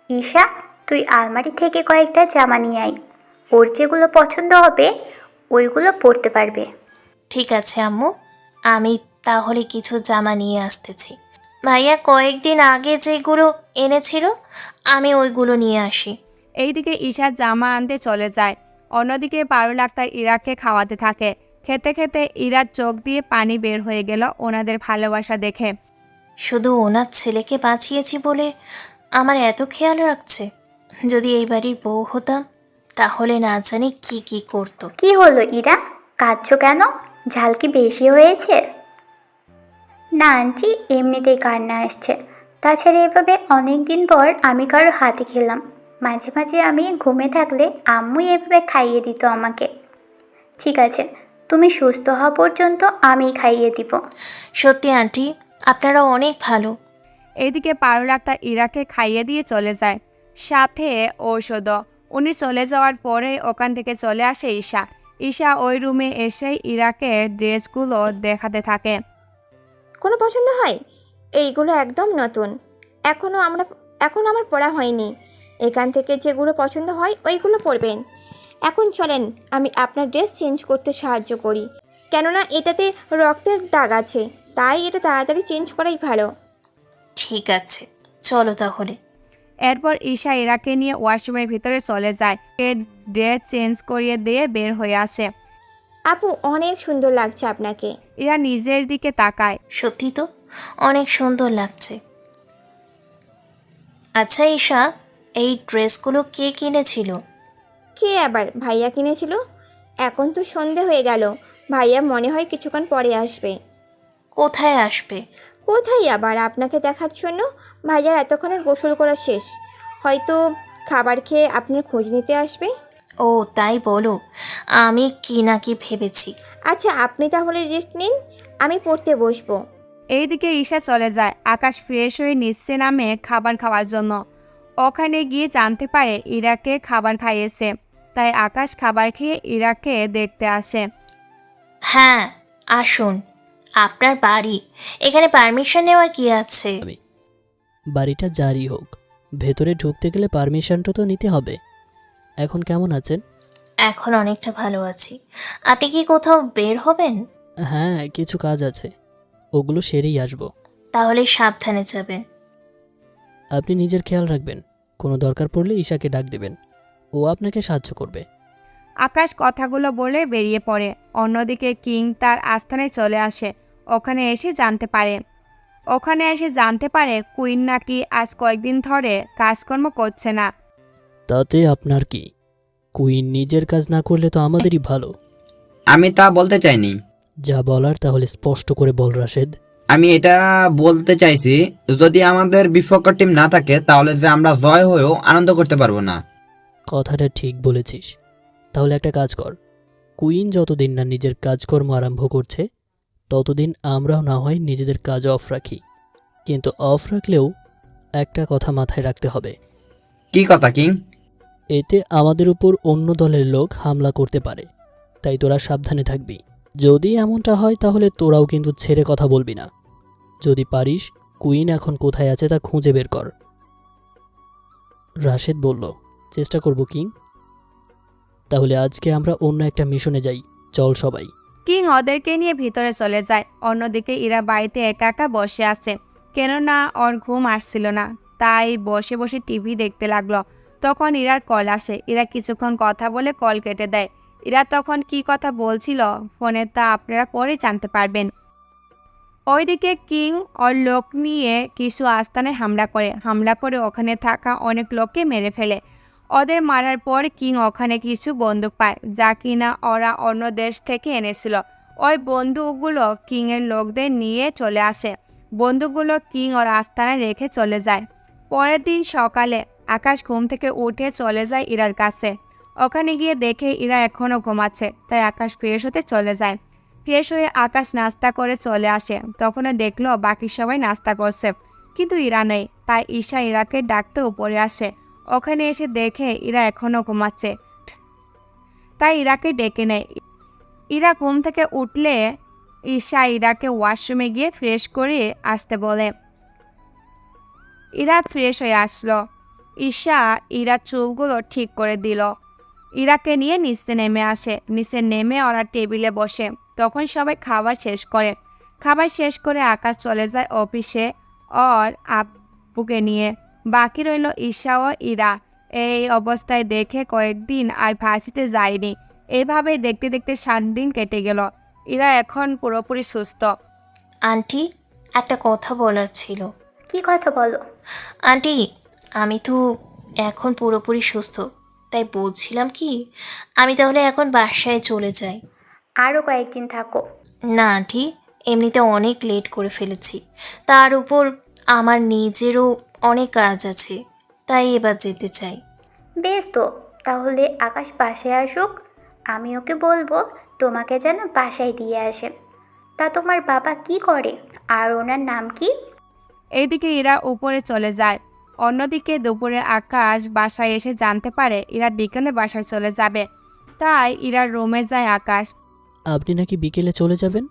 ঈশা, তুই আলমারি থেকে কয়েকটা জামা নিয়ে আয়, ওর যেগুলো পছন্দ হবে ওইগুলো পরতে পারবে। ঠিক আছে আম্মু, আমি তাহলে কিছু জামা নিয়ে আসতেছি। ভাইয়া কয়েকদিন আগে যেগুলো এনেছিল আমি ওইগুলো নিয়ে আসি। এইদিকে ঈশা জামা আনতে চলে যায়। অন্যদিকে পারুল আক্তার ইরাকে খাওয়াতে থাকে। খেতে খেতে ইরার চোখ দিয়ে পানি বের হয়ে গেল ওনাদের ভালোবাসা দেখে। শুধু ওনার ছেলেকে বাঁচিয়েছি বলে আমার এত খেয়াল রাখছে। যদি এই বাড়ির বউ হতাম তাহলে না জানি কি কি করতো। কি হলো ইরা, কাঁদছো কেন? ঝাল কি বেশি হয়েছে? না আন্টি, এমনিতেই কান্না আসছে। তাছাড়া এভাবে অনেক দিন পর আমি কারোর হাতে খেলাম। মাঝে মাঝে আমি ঘুমে থাকলে আম্মুই এভাবে খাইয়ে দিত আমাকে। ঠিক আছে, তুমি সুস্থ হওয়া পর্যন্ত আমি খাইয়ে দিব। সত্যি আন্টি, আপনারা অনেক ভালো। এইদিকে পারুল আক্তার ইরাকে খাইয়ে দিয়ে চলে যায়, সাথে ঔষধও। উনি চলে যাওয়ার পরে ওখান থেকে চলে আসে ঈশা। ঈশা ওই রুমে এসেই ইরাকে ড্রেসগুলো দেখাতে থাকে। কোনো পছন্দ হয়? এইগুলো একদম নতুন, এখনো আমার পরা হয়নি। এখান থেকে যেগুলো পছন্দ হয় ওইগুলো পরবেন। এখন চলেন আমি আপনার ড্রেস চেঞ্জ করতে সাহায্য করি, কেননা এটাতে রক্তের দাগ আছে, তাই এটা তাড়াতাড়ি চেঞ্জ করাই ভালো। ঠিক আছে, চলো তাহলে। এরপর ঈশা ইরাকে নিয়ে ওয়াশরুমের ভিতরে চলে যায়। ড্রেস চেঞ্জ করিয়ে দিয়ে বের হয়ে আসে। আপু অনেক সুন্দর লাগছে আপনাকে। ইরা নিজের দিকে তাকায়। সত্যি তো অনেক সুন্দর লাগছে। আচ্ছা ঈশা, এই ড্রেসগুলো কে কিনেছিল? কে আবার? ভাইয়া কিনেছিল। এখন তো সন্ধে হয়ে গেল, ভাইয়া মনে হয় কিছুক্ষণ পরে আসবে। কোথায় আসবে? কোথায় আবার, আপনাকে দেখার জন্য। ভাইয়ার এতক্ষণে গোসল করা শেষ, হয়তো খাবার খেয়ে আপনার খোঁজ নিতে আসবে। ও তাই বলো, আমি কি না কি ভেবেছি। আচ্ছা আপনি তাহলে রেস্ট নিন, আমি পড়তে বসবো। এইদিকে ঈশা চলে যায়। আকাশ ফ্রেশ হয়ে নিচে নামে খাবার খাওয়ার জন্য। ওখানে গিয়ে জানতে পারে ইরাকে খাবার খাইয়েছে, তাই আকাশ খাবার খেয়ে ইরাকে দেখতে আসে। হ্যাঁ আসুন, আপনার বাড়ি, এখানে পারমিশন নেওয়ার কি আছে? বাড়িটা যারই হোক, ভেতরে ঢুকতে গেলে পারমিশনটা তো নিতে হবে। এখন কেমন আছেন? এখন অনেকটা ভালো আছি। আপনি কি কোথাও বের হবেন? হ্যাঁ, কিছু কাজ আছে, ওগুলো সেরেই আসবো। তাহলে সাবধানে যাবেন। আপনি নিজের খেয়াল রাখবেন, কোনো দরকার পড়লে ঈশাকে ডাক দেবেন, ও আপনাকে সাহায্য করবে। আকাশ কথাগুলো বলে বেরিয়ে পড়ে। অন্যদিকে কিং তার আস্থানে চলে আসে। ওখানে এসে জানতে পারে কুইন নাকি আজ কয়েকদিন ধরে কাজকর্ম করছে না। তাতে আপনার কি? কুইন নিজের কাজ না করলে তো আমাদেরই ভালো। আমি তা বলতে চাইনি। যা বলার তাহলে স্পষ্ট করে বল রাশেদ। আমি এটা বলতে চাইছি, যদি আমাদের বিপক্ষ টিম না থাকে তাহলে যে আমরা জয় হয়েও আনন্দ করতে পারবো না। কথাটা ঠিক বলেছিস। তাহলে একটা কাজ কর, কুইন যতদিন না নিজের কাজকর্ম আরম্ভ করছে ততদিন আমরাও না হয় নিজেদের কাজ অফ রাখি। কিন্তু অফ রাখলেও একটা কথা মাথায় রাখতে হবে। কি কথা কিং? এতে আমাদের উপর অন্য দলের লোক হামলা করতে পারে, তাই তোরা সাবধানে থাকবি। যদি এমনটা হয় তাহলে তোরাও কিন্তু ছেড়ে কথা বলবি না। যদি পারিস কুইন এখন কোথায় আছে তা খুঁজে বের কর। রাশেদ বলল, চেষ্টা করব কিং। তাহলে আজকে আমরা অন্য একটা মিশনে যাই, চল সবাই। কিং ওদেরকে নিয়ে ভিতরে চলে যায়। অন্যদিকে ইরা বাড়িতে একা একা বসে আছে, কেননা ওর ঘুম আসছিল না, তাই বসে বসে টিভি দেখতে লাগলো। তখন ইরার কল আসে। ইরা কিছুক্ষণ কথা বলে কল কেটে দেয়। ইরা তখন কি কথা বলছিল ফোনে তা আপনারা পরে জানতে পারবেন। ওইদিকে কিং ওর লোক নিয়ে কিছু আস্তানে হামলা করে ওখানে থাকা অনেক লোককে মেরে ফেলে। ওদের মারার পর কিং ওখানে কিছু বন্দুক পায়, যা কিনা ওরা অন্য দেশ থেকে এনেছিল। ওই বন্দুকগুলো কিংয়ের লোকদের নিয়ে চলে আসে। বন্দুকগুলো কিং ওর আস্তানায় রেখে চলে যায়। পরের দিন সকালে আকাশ ঘুম থেকে উঠে চলে যায় ইরার কাছে। ওখানে গিয়ে দেখে ইরা এখনও ঘুমাচ্ছে, তাই আকাশ ফ্রেশ হতে চলে যায়। ফ্রেশ হয়ে আকাশ নাস্তা করে চলে আসে। তখনও দেখলো বাকি সবাই নাস্তা করছে, কিন্তু ইরা নেই। তাই ঈশা ইরাকে ডাকতে উপরে আসে। ওখানে এসে দেখে ইরা এখনও ঘুমাচ্ছে, তাই ইরাকে ডেকে নেয়। ইরা ঘুম থেকে উঠলে ঈশা ইরাকে ওয়াশরুমে গিয়ে ফ্রেশ করে আসতে বলে। ইরা ফ্রেশ হয়ে আসলো। ঈশা ইরার চুলগুলো ঠিক করে দিল। ইরাকে নিয়ে নিচে নেমে আসে। নিচে নেমে ওরা টেবিলে বসে। তখন সবাই খাবার শেষ করে আকাশ চলে যায় অফিসে ওর আব্বুকে নিয়ে। বাকি রইল ঈশা ও ইরা। এই অবস্থায় দেখে কয়েকদিন আর ভার্সিটিতে যায়নি। এইভাবে দেখতে দেখতে 7 দিন কেটে গেল। ইরা এখন পুরোপুরি সুস্থ। আন্টি, একটা কথা বলার ছিল। কি কথা বলো? আন্টি, আমি তো এখন পুরোপুরি সুস্থ, তাই বলছিলাম কি আমি তাহলে এখন বাসায় চলে যাই। আরও কয়েকদিন থাকো। না আন্টি, এমনিতে অনেক লেট করে ফেলেছি, তার উপর আমার নিজেরও অনেক কাজ আছে, তাই এবার যেতে চাই। বেশ তো, তাহলে আকাশ বাসায় আসুক, আমি ওকে বলবো তোমাকে যেন বাসায় দিয়ে আসে। তা তোমার বাবা কি করে আর ওনার নাম কি? এইদিকে ইরা উপরে চলে যায়। অন্যদিকে দুপুরে আকাশ বাসায় এসে জানতে পারে ইরা বিকেলে বাসায় চলে যাবে, তাই ইরার রুমে যায় আকাশ। আপনি নাকি বিকেলে চলে যাবেন?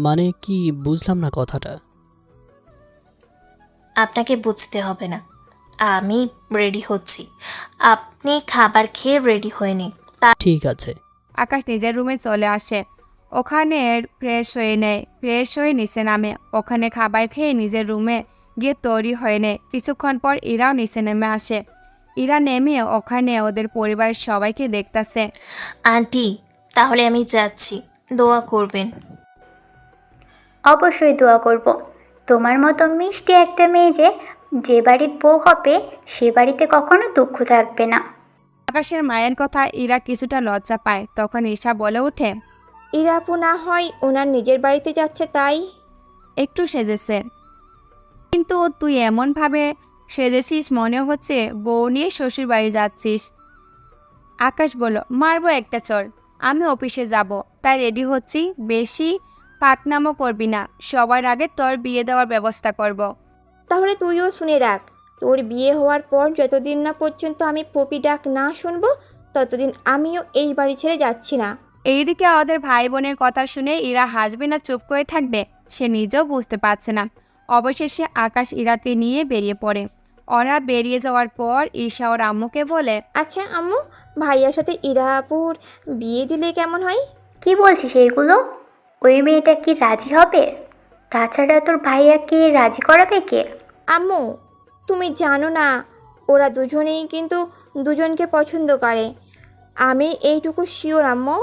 মানে কি, বুঝলাম না কথাটা। আপনাকে বুঝতে হবে না, আমি রেডি হচ্ছি, আপনি খাবার খেয়ে রেডি হয়ে নিন। ঠিক আছে। আকাশ নিজের রুমে চলে আসে। ওখানে ফ্রেশ হয়ে নিচে নামে। ওখানে খাবার খেয়ে নিজের রুমে গিয়ে তৈরি হয়ে নেয়। কিছুক্ষণ পর ইরাও নিচে নেমে আসে। ইরা নেমে ওখানে ওদের পরিবারের সবাইকে দেখতাছে। আন্টি, তাহলে আমি যাচ্ছি, দোয়া করবেন। অবশ্যই দোয়া করব। তোমার মতো মিষ্টি একটা মেয়ে যে বাড়ির বউ হবে সে বাড়িতে কখনো দুঃখ থাকবে না। আকাশের মায়ের কথা ইরা কিছুটা লজ্জা পায়। তখন ঈশা বলে ওঠে, ইরা আপু না হয় ওনার নিজের বাড়িতে যাচ্ছে তাই। একটু সেজেছে, কিন্তু তুই এমনভাবে সেজেছিস মনে হচ্ছে বউ নিয়ে শ্বশুর বাড়ি যাচ্ছিস। আকাশ বলল, মারবো একটা চর, আমি অফিসে যাব, তাই রেডি হচ্ছি। বেশি পাকনামো করবি না, সবার আগে তোর বিয়ে দেওয়ার ব্যবস্থা করব। তাহলে তুইও শুনে রাখ, তোর বিয়ে হওয়ার পর যতদিন না পর্যন্ত আমি পপি ডাক না শুনবো ততদিন আমিও এই বাড়ি ছেড়ে যাচ্ছি না। এইদিকে ওদের ভাই বোনের কথা শুনে ইরা হাসবে না চুপ করে থাকবে সে নিজেও বুঝতে পারছে না। অবশেষে আকাশ ইরাকে নিয়ে বেরিয়ে পড়ে। ওরা বেরিয়ে যাওয়ার পর ঈশা ওর আম্মুকে বলে, আচ্ছা আম্মু, ভাইয়ার সাথে ইরা আপুর বিয়ে দিলে কেমন হয়? কি বলছিস এইগুলো? ওই মেয়েটা কি রাজি হবে? তাছাড়া তোর ভাইয়াকে রাজি করাবে কে? আম্মু, তুমি জানো না ওরা দুজনেই কিন্তু দুজনকে পছন্দ করে। আমি এইটুকু শিওর আম্মু।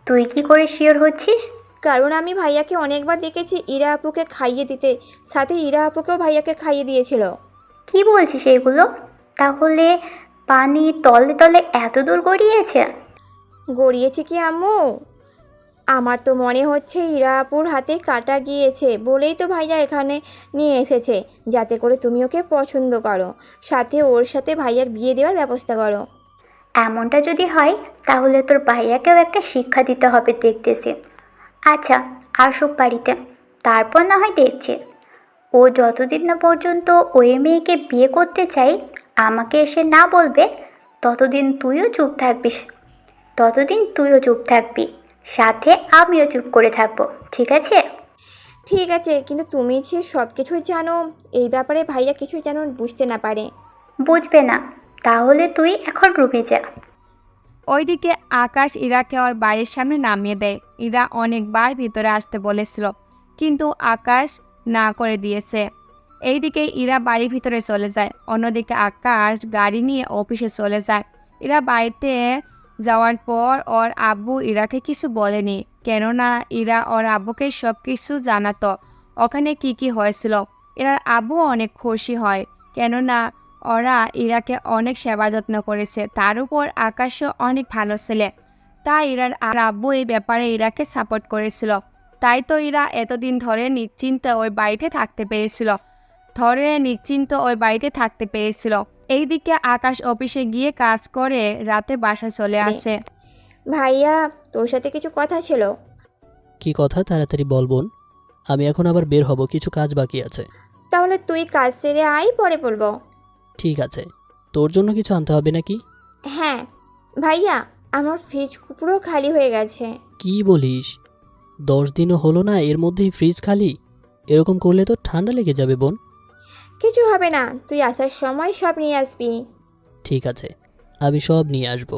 তুই কি করে শিওর হচ্ছিস? কারণ আমি ভাইয়াকে অনেকবার দেখেছি ইরা আপুকে খাইয়ে দিতে, সাথে ইরা আপুকেও ভাইয়াকে খাইয়ে দিয়েছিল। কি বলছিস এইগুলো? তাহলে পানি তলে তলে এত দূর গড়িয়েছে? গড়িয়েছে কি আম্মু? আমার তো মনে হচ্ছে ইরা আপুর হাতে কাটা গিয়েছে বলেই তো ভাইয়া এখানে নিয়ে এসেছে, যাতে করে তুমি ওকে পছন্দ করো, সাথে ওর সাথে ভাইয়ার বিয়ে দেওয়ার ব্যবস্থা করো। এমনটা যদি হয় তাহলে তোর ভাইয়াকেও একটা শিক্ষা দিতে হবে দেখতেছি। আচ্ছা, আসুক বাড়িতে, তারপর না হয় দেখছি। ও যতদিন না পর্যন্ত ওই মেয়েকে বিয়ে করতে চাই আমাকে এসে না বলবে ততদিন তুইও চুপ থাকবি, সাথে আমিও চুপ করে থাকবো, ঠিক আছে? ঠিক আছে, কিন্তু তুমি যে সব কিছু জানো, এই ব্যাপারে ভাইয়া কিছু যেন বুঝতে না পারে। বুঝবে না? তাহলে তুই এখন রুমে যা। ওইদিকে আকাশ ইরাকে ওর বাড়ির সামনে নামিয়ে দেয়। ইরা অনেকবার ভিতরে আসতে বলেছিল, কিন্তু আকাশ না করে দিয়েছে। এইদিকে ইরা বাড়ির ভিতরে চলে যায়। অন্যদিকে আকাশ গাড়ি নিয়ে অফিসে চলে যায়। ইরা বাড়িতে যাওয়ার পর ওর আব্বু ইরাকে কিছু বলেনি, কেননা ইরা ওর আব্বুকে সব কিছু জানাতো ওখানে কি কি হয়েছিল। ইরার আব্বু অনেক খুশি হয়, কেননা ওরা ইরাকে অনেক সেবা যত্ন করেছে। তার উপর আকাশও অনেক ভালো ছেলে, তাই ইরার আব্বু এই ব্যাপারে ইরাকে সাপোর্ট করেছিল। তাই তো ইরা এতদিন ধরে নিশ্চিন্তে ওই বাড়িতে থাকতে পেরেছিল। এইদিকে আকাশ অফিসে গিয়ে কাজ করে রাতে বাসায় চলে আসে। ভাইয়া, তোর সাথে কিছু কথা ছিল। কি কথা, তাড়াতাড়ি বল বোন, আমি এখন আবার বের হব, কিছু কাজ বাকি আছে। তাহলে তুই কাজ সেরে আয়, পরে বলবো। ঠিক আছে, তোর জন্য কিছু আনতে হবে নাকি? হ্যাঁ ভাইয়া, আমার ফ্রিজ পুরো খালি হয়ে গেছে। কি বলিস? 10 দিনও হলো না, এর মধ্যেই ফ্রিজ খালি? এরকম করলে তো ঠান্ডা লেগে যাবে বোন। কিছু হবে না, তুই আসার সময় সব নিয়ে আসবি। ঠিক আছে, আমি সব নিয়ে আসব।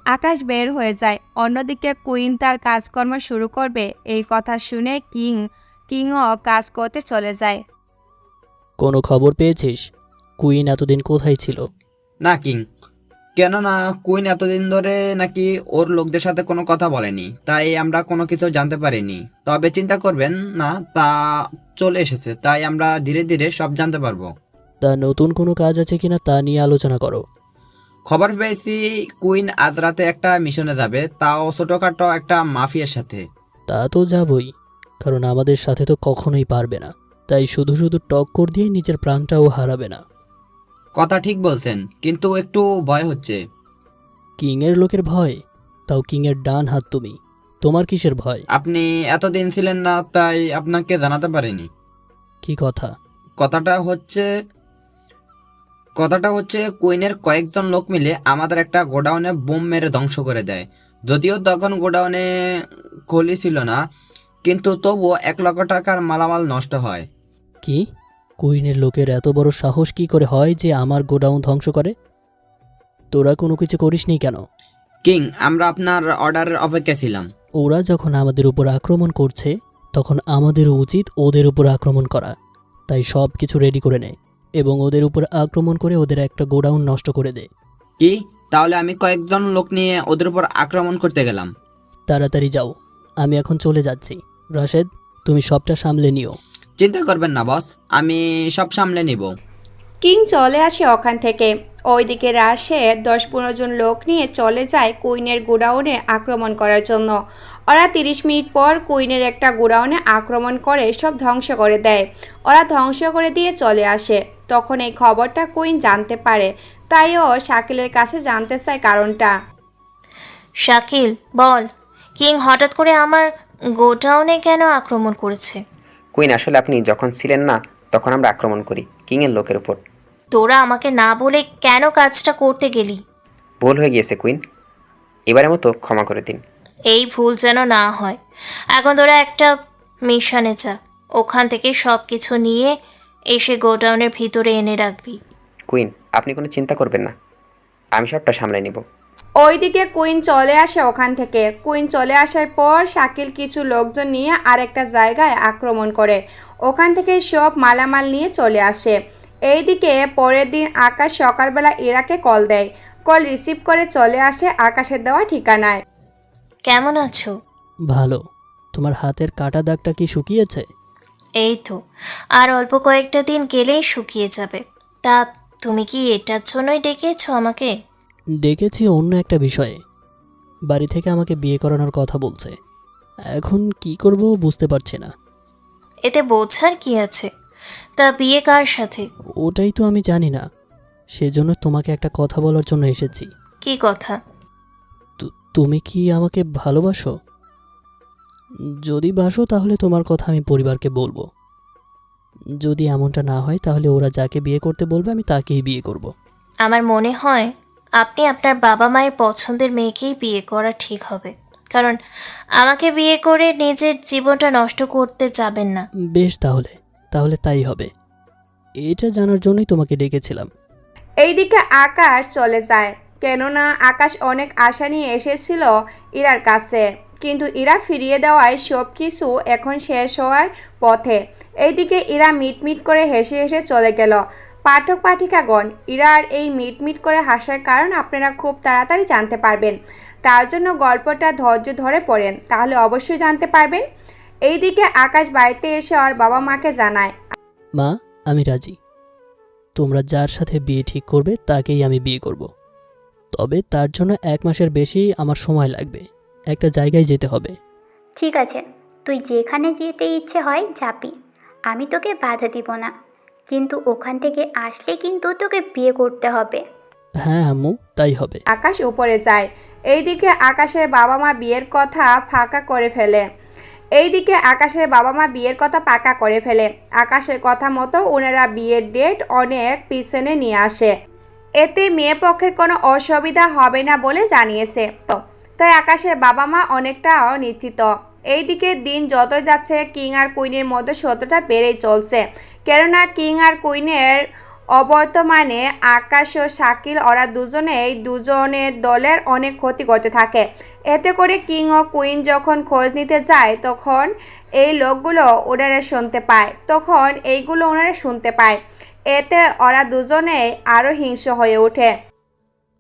আকাশ বের হয়ে যায়। অন্যদিকে কুইন তার কাজকর্ম শুরু করবে এই কথা শুনে কিংও কাজ করতে চলে যায়। কোনো খবর পেয়েছিস? কুইন এতদিন কোথায় ছিল? না কিং, কেননা কুইন এতদিন ধরে নাকি ওর লোকদের সাথে কোনো কথা বলেনি, তাই আমরা কোনো কিছু জানতে পারিনি। তবে চিন্তা করবেন না, তা চলে এসেছে, তাই আমরা ধীরে ধীরে সব জানতে পারবো। তা নতুন কোনো কাজ আছে কিনা তা নিয়ে আলোচনা করো। খবর পেয়েছি কুইন আজ রাতে একটা মিশনে যাবে, তাও ছোটখাটো একটা মাফিয়ার সাথে। তা তো যাবই, কারণ আমাদের সাথে তো কখনোই পারবে না, তাই শুধু শুধু টক্কর দিয়ে নিজের প্রাণটাও হারাবে না। কথা ঠিক বলছেন, কিন্তু একটু ভয় হচ্ছে। কিংয়ের লোকের ভয়? তাও কিংয়ের ডান হাত তুমি, তোমার কিসের ভয়? আপনি এতদিন ছিলেন না, তাই আপনাকে জানাতে পারিনি। কি কথা? কথাটা হচ্ছে কুইনের কয়েকজন লোক মিলে আমাদের একটা গোডাউনে বোম মেরে ধ্বংস করে দেয়। যদিও তখন গোডাউনে খলি ছিল না, কিন্তু তবুও 1 লক্ষ টাকার মালামাল নষ্ট হয়। কি? কুইনের লোকের এত বড় সাহস কি করে হয় যে আমার গোডাউন ধ্বংস করে? তোরা কোনো কিছু করিসনি কেন? কিং, আমরা আপনার অর্ডারের অপেক্ষা ছিলাম। ওরা যখন আমাদের উপর আক্রমণ করছে, তখন আমাদেরও উচিত ওদের উপর আক্রমণ করা। তাই সব কিছু রেডি করে নে এবং ওদের উপর আক্রমণ করে ওদের একটা গোডাউন নষ্ট করে দে। কি? তাহলে আমি কয়েকজন লোক নিয়ে ওদের উপর আক্রমণ করতে গেলাম। তাড়াতাড়ি যাও, আমি এখন চলে যাচ্ছি। রাশেদ, তুমি সবটা সামলে নিও। চিন্তা করবেন না বস, আমি সব সামলে নিব। কিং চলে আসে ওখান থেকে। ওইদিকে রাশেদ 10-15 জন লোক নিয়ে চলে যায় কুইনের গোডাউনে আক্রমণ করার জন্য। ওরা 30 মিনিট পর কুইনের একটা গোডাউনে আক্রমণ করে সব ধ্বংস করে দেয়। ওরা ধ্বংস করে দিয়ে চলে আসে। তখন এই খবরটা কুইন জানতে পারে, তাই ও শাকিলের কাছে জানতে চায় কারণটা। শাকিল, বল, কিং হঠাৎ করে আমার গোডাউনে কেন আক্রমণ করেছে? কুইন, আসলে আপনি যখন ছিলেন না তখন আমরা আক্রমণ করি কিংয়ের লোকের উপর। তোরা আমাকে না বলে কেন কাজটা করতে গেলি? ভুল হয়ে গিয়েছে কুইন, এবারের মতো ক্ষমা করে দিন। এই ভুল যেন না হয়। এখন তোরা একটা মিশনে যা, ওখান থেকে সব কিছু নিয়ে এসে গোডাউনের ভিতরে এনে রাখবি। কুইন, আপনি কোনো চিন্তা করবেন না, আমি সবটা সামলে নেব। ওইদিকে কুইন চলে আসে ওখান থেকে। কুইন চলে আসার পর শাকিল কিছু লোকজন নিয়ে আরেকটা জায়গায় আক্রমণ করে। ওখান থেকে সব মালামাল নিয়ে চলে আসে। এইদিকে পরের দিন আকাশ সকালবেলা ইরাকে কল দেয়। কল রিসিভ করে চলে আসে আকাশের দেওয়া ঠিকানায়। কেমন আছো? ভালো। তোমার হাতের কাটা দাগটা কি শুকিয়েছে? এই তো, আর অল্প কয়েকটা দিন গেলেই শুকিয়ে যাবে। তা তুমি কি এটার জন্যই ডেকেছো আমাকে? ডেকেছি অন্য একটা বিষয়ে। বাড়ি থেকে আমাকে বিয়ে করানোর কথা বলছে। এখন কি করব বুঝতে পারছি না। এতে বোঝার কি আছে? তা বিয়ে কার সাথে? ওটাই তো আমি জানি না, সেজন্য তোমাকে একটা কথা বলার জন্য এসেছি। কি কথা? তুমি কি আমাকে ভালোবাসো? যদি বাসো তাহলে তোমার কথা আমি পরিবারকে বলবো। যদি এমনটা না হয় তাহলে ওরা যাকে বিয়ে করতে বলবে আমি তাকেই বিয়ে করব। আমার মনে হয় আপনি আপনার বাবা মায়ের পছন্দের মেয়েকেই বিয়ে করা ঠিক হবে, কারণ আমাকে বিয়ে করে নিজের জীবনটা নষ্ট করতে যাবেন না। বেশ, তাহলে তাই হবে। এটা জানার জন্যই তোমাকে ডেকেছিলাম। এইদিকে আকাশ চলে যায়, কেননা আকাশ অনেক আশা নিয়ে এসেছিল ইরার কাছে, কিন্তু ইরা ফিরিয়ে দেওয়ায় সব কিছু এখন শেষ হওয়ার পথে। এইদিকে ইরা মিটমিট করে হেসে হেসে চলে গেল। পাঠক পাঠিকাগণ, ইরার এই মিটমিট করে হাসার কারণ আপনারা খুব তাড়াতাড়ি জানতে পারবেন। তার জন্য গল্পটা ধৈর্য ধরে পড়েন, তাহলে অবশ্যই জানতে পারবেন। এইদিকে আকাশ বাড়িতে এসে ওর বাবা মাকে জানায়, মা, আমি রাজি। তোমরা যার সাথে বিয়ে ঠিক করবে তাকেই আমি বিয়ে করব। তবে তার জন্য 1 মাসের বেশি আমার সময় লাগবে। একটা জায়গায় যেতে হবে। ঠিক আছে, তুই যেখানে যেতে ইচ্ছে হয় যাবি, আমি তোকে বাধা দিব না, কিন্তু ওখান থেকে আসলে কিন্তু তোকে বিয়ে করতে হবে। হ্যাঁ আম্মু, তাই হবে। আকাশ উপরে যায়। এইদিকে আকাশের বাবা মা বিয়ের কথা পাকা করে ফেলে। আকাশের কথা মতো ওনারা বিয়ের ডেট অনেক পিছনে নিয়ে আসে। এতে মেয়ে পক্ষের কোনো অসুবিধা হবে না বলে জানিয়েছে। তাই আকাশের বাবা মা অনেকটাও নিশ্চিত। এইদিকে দিন যত যাচ্ছে কিং আর কুইনের মধ্যে সত্যটা বেড়েই চলছে, কেননা কিং আর কুইনের অবর্তমানে আকাশ ও শাকিল ওরা দুজনের দলের অনেক ক্ষতি করতে থাকে। এতে করে কিং ও কুইন যখন খোঁজ নিতে যায় তখন এই লোকগুলো ওনারা শুনতে পায়। এতে ওরা দুজনেই আরও হিংস্র হয়ে ওঠে।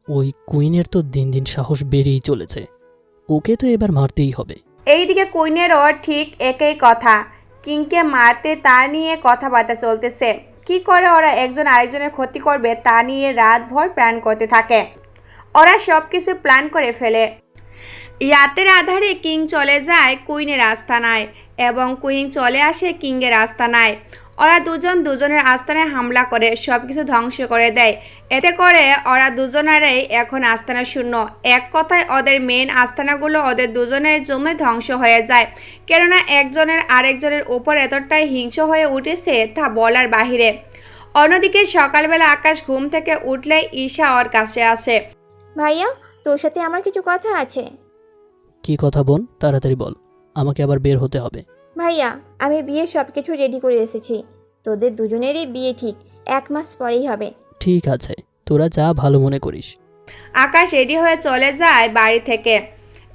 ওই কুইনের তো দিন দিন সাহস বেড়েই চলেছে, ওকে তো এবার মারতেই হবে। এইদিকে কুইনেরও ঠিক একই কথা, কিংকে মারতে তা নিয়ে কথাবার্তা চলতেছে। কি করে ওরা একজন আরেকজনের ক্ষতি করবে তা নিয়ে রাতভর প্ল্যান করতে থাকে। ওরা সব কিছু প্ল্যান করে ফেলে। রাতের আধারে কিং চলে যায় কুইনের আস্তানায় এবং কুইন চলে আসে কিংয়ের আস্তানায়। ওরা দুজনের আস্তানায় হামলা করে সব কিছু ধ্বংস করে দেয়। এতে করে ওরা দুজনেরই এখন আস্তানা শূন্য। এক কথায় ওদের মেন আস্তানাগুলো ওদের দুজনের জন্য ধ্বংস হয়ে যায়, কেননা একজনের আরেকজনের উপর এতটাই হিংস্র হয়ে উঠেছে তা বলার বাহিরে। অন্যদিকে সকালবেলা আকাশ ঘুম থেকে উঠলে ঈশা ওর কাছে আসে। ভাইয়া, তোর সাথে আমার কিছু কথা আছে। কি কথা বোন, তাড়াতাড়ি বল, আমাকে আবার বের হতে হবে। ভাইয়া, আমি বিয়ের সব কিছু রেডি করে এসেছি। তোদের দুজনেরই বিয়ে ঠিক 1 মাস পরেই হবে। ঠিক আছে, তোরা যা ভালো মনে করিস। আকাশ রেডি হয়ে চলে যায় বাড়ি থেকে।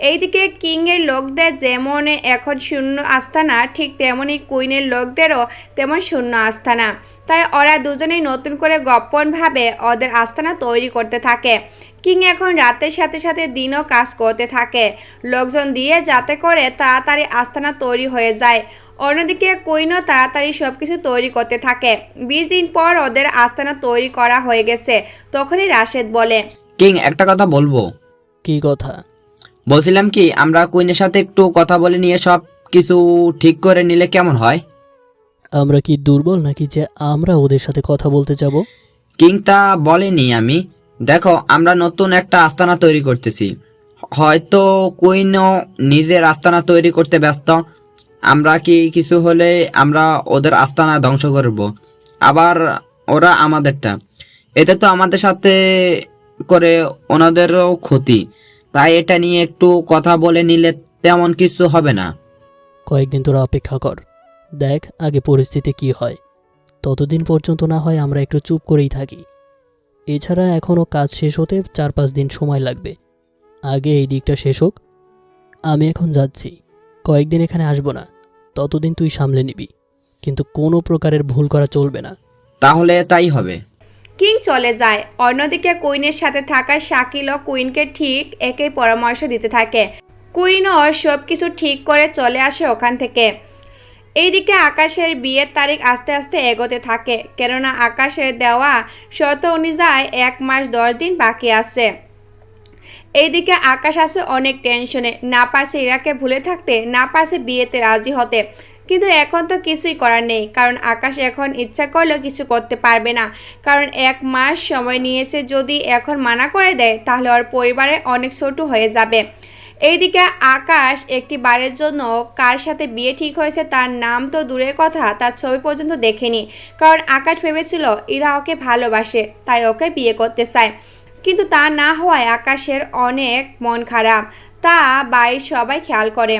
এইদিকে কিংয়ের লোকদের যেমন এখন শূন্য আস্তানা, ঠিক তেমনই কুইনের লোকদেরও তেমন শূন্য আস্তানা। তাই ওরা দুজনেই নতুন করে গোপনভাবে ওদের আস্তানা তৈরি করতে থাকে। কিং এখন রাতের সাথে সাথে দিনও কাজ করতে থাকে লোকজন দিয়ে, যাতে করে তাড়াতাড়ি আস্তানা তৈরি হয়ে যায়। অন্যদিকে কুইনও তাড়াতাড়ি সব কিছু তৈরি করতে থাকে। 20 দিন পর ওদের আস্তানা তৈরি করা হয়ে গেছে। তখনই রাশেদ বলে, কিং, একটা কথা বলবো। কি কথা? বলছিলাম কি, আমরা কুইনের সাথে একটু কথা বলে নিয়ে সব কিছু ঠিক করে নিলে কেমন হয়? আমরা কি দুর্বল নাকি যে আমরা ওদের সাথে কথা বলতে যাব? কিং, তা বলেনি আমি। দেখো, আমরা নতুন একটা আস্তানা তৈরি করতেছি। হয়তো কুইনও নিজের আস্তানা তৈরি করতে ব্যস্ত। আমরা কি কিছু হলে আমরা ওদের আস্তানা ধ্বংস করব, আবার ওরা আমাদেরটা। এতে তো আমাদের সাথে করে ওনাদেরও ক্ষতি। তাই এটা নিয়ে একটু কথা বলে নিলে তেমন কিছু হবে না। কয়েকদিন তোরা অপেক্ষা কর, দেখ আগে পরিস্থিতি কি হয়। ততদিন পর্যন্ত না হয় আমরা একটু চুপ করেই থাকি। এছাড়া এখনও কাজ শেষ হতে 4-5 দিন সময় লাগবে। আগে এই দিকটা শেষ হোক। আমি এখন যাচ্ছি, কয়েকদিন এখানে আসবো না। ততদিন তুই সামলে নিবি, কিন্তু কোনো প্রকারের ভুল করা চলবে না। তাহলে তাই হবে। কিং চলে যায়। অন্যদিকে কুইনের সাথে থাকা শাকিলও কুইনকে ঠিক একই পরামর্শ দিতে থাকে। কুইনও সব কিছু ঠিক করে চলে আসে ওখান থেকে। এইদিকে আকাশের বিয়ের তারিখ আস্তে আস্তে এগোতে থাকে, কেননা আকাশের দেওয়া শর্ত অনুযায়ী 1 মাস 10 দিন বাকি আছে। এইদিকে আকাশ আছে অনেক টেনশনে, না পারছে ইরাকে ভুলে থাকতে, না পারছে বিয়েতে রাজি হতে। কিন্তু এখন তো কিছুই করার নেই, কারণ আকাশ এখন ইচ্ছা করলেও কিছু করতে পারবে না। কারণ 1 মাস সময় নিয়েছে, যদি এখন মানা করে দেয় তাহলে ওর পরিবারে অনেক ছোট হয়ে যাবে। এইদিকে আকাশ একটি বারের জন্য কার সাথে বিয়ে ঠিক হয়েছে তার নাম তো দূরের কথা, তার ছবি পর্যন্ত দেখেনি। কারণ আকাশ ভেবেছিল ইরা ওকে ভালোবাসে, তাই ওকে বিয়ে করতে চায়। কিন্তু তা না হওয়ায় আকাশের অনেক মন খারাপ, তা বাড়ির সবাই খেয়াল করে।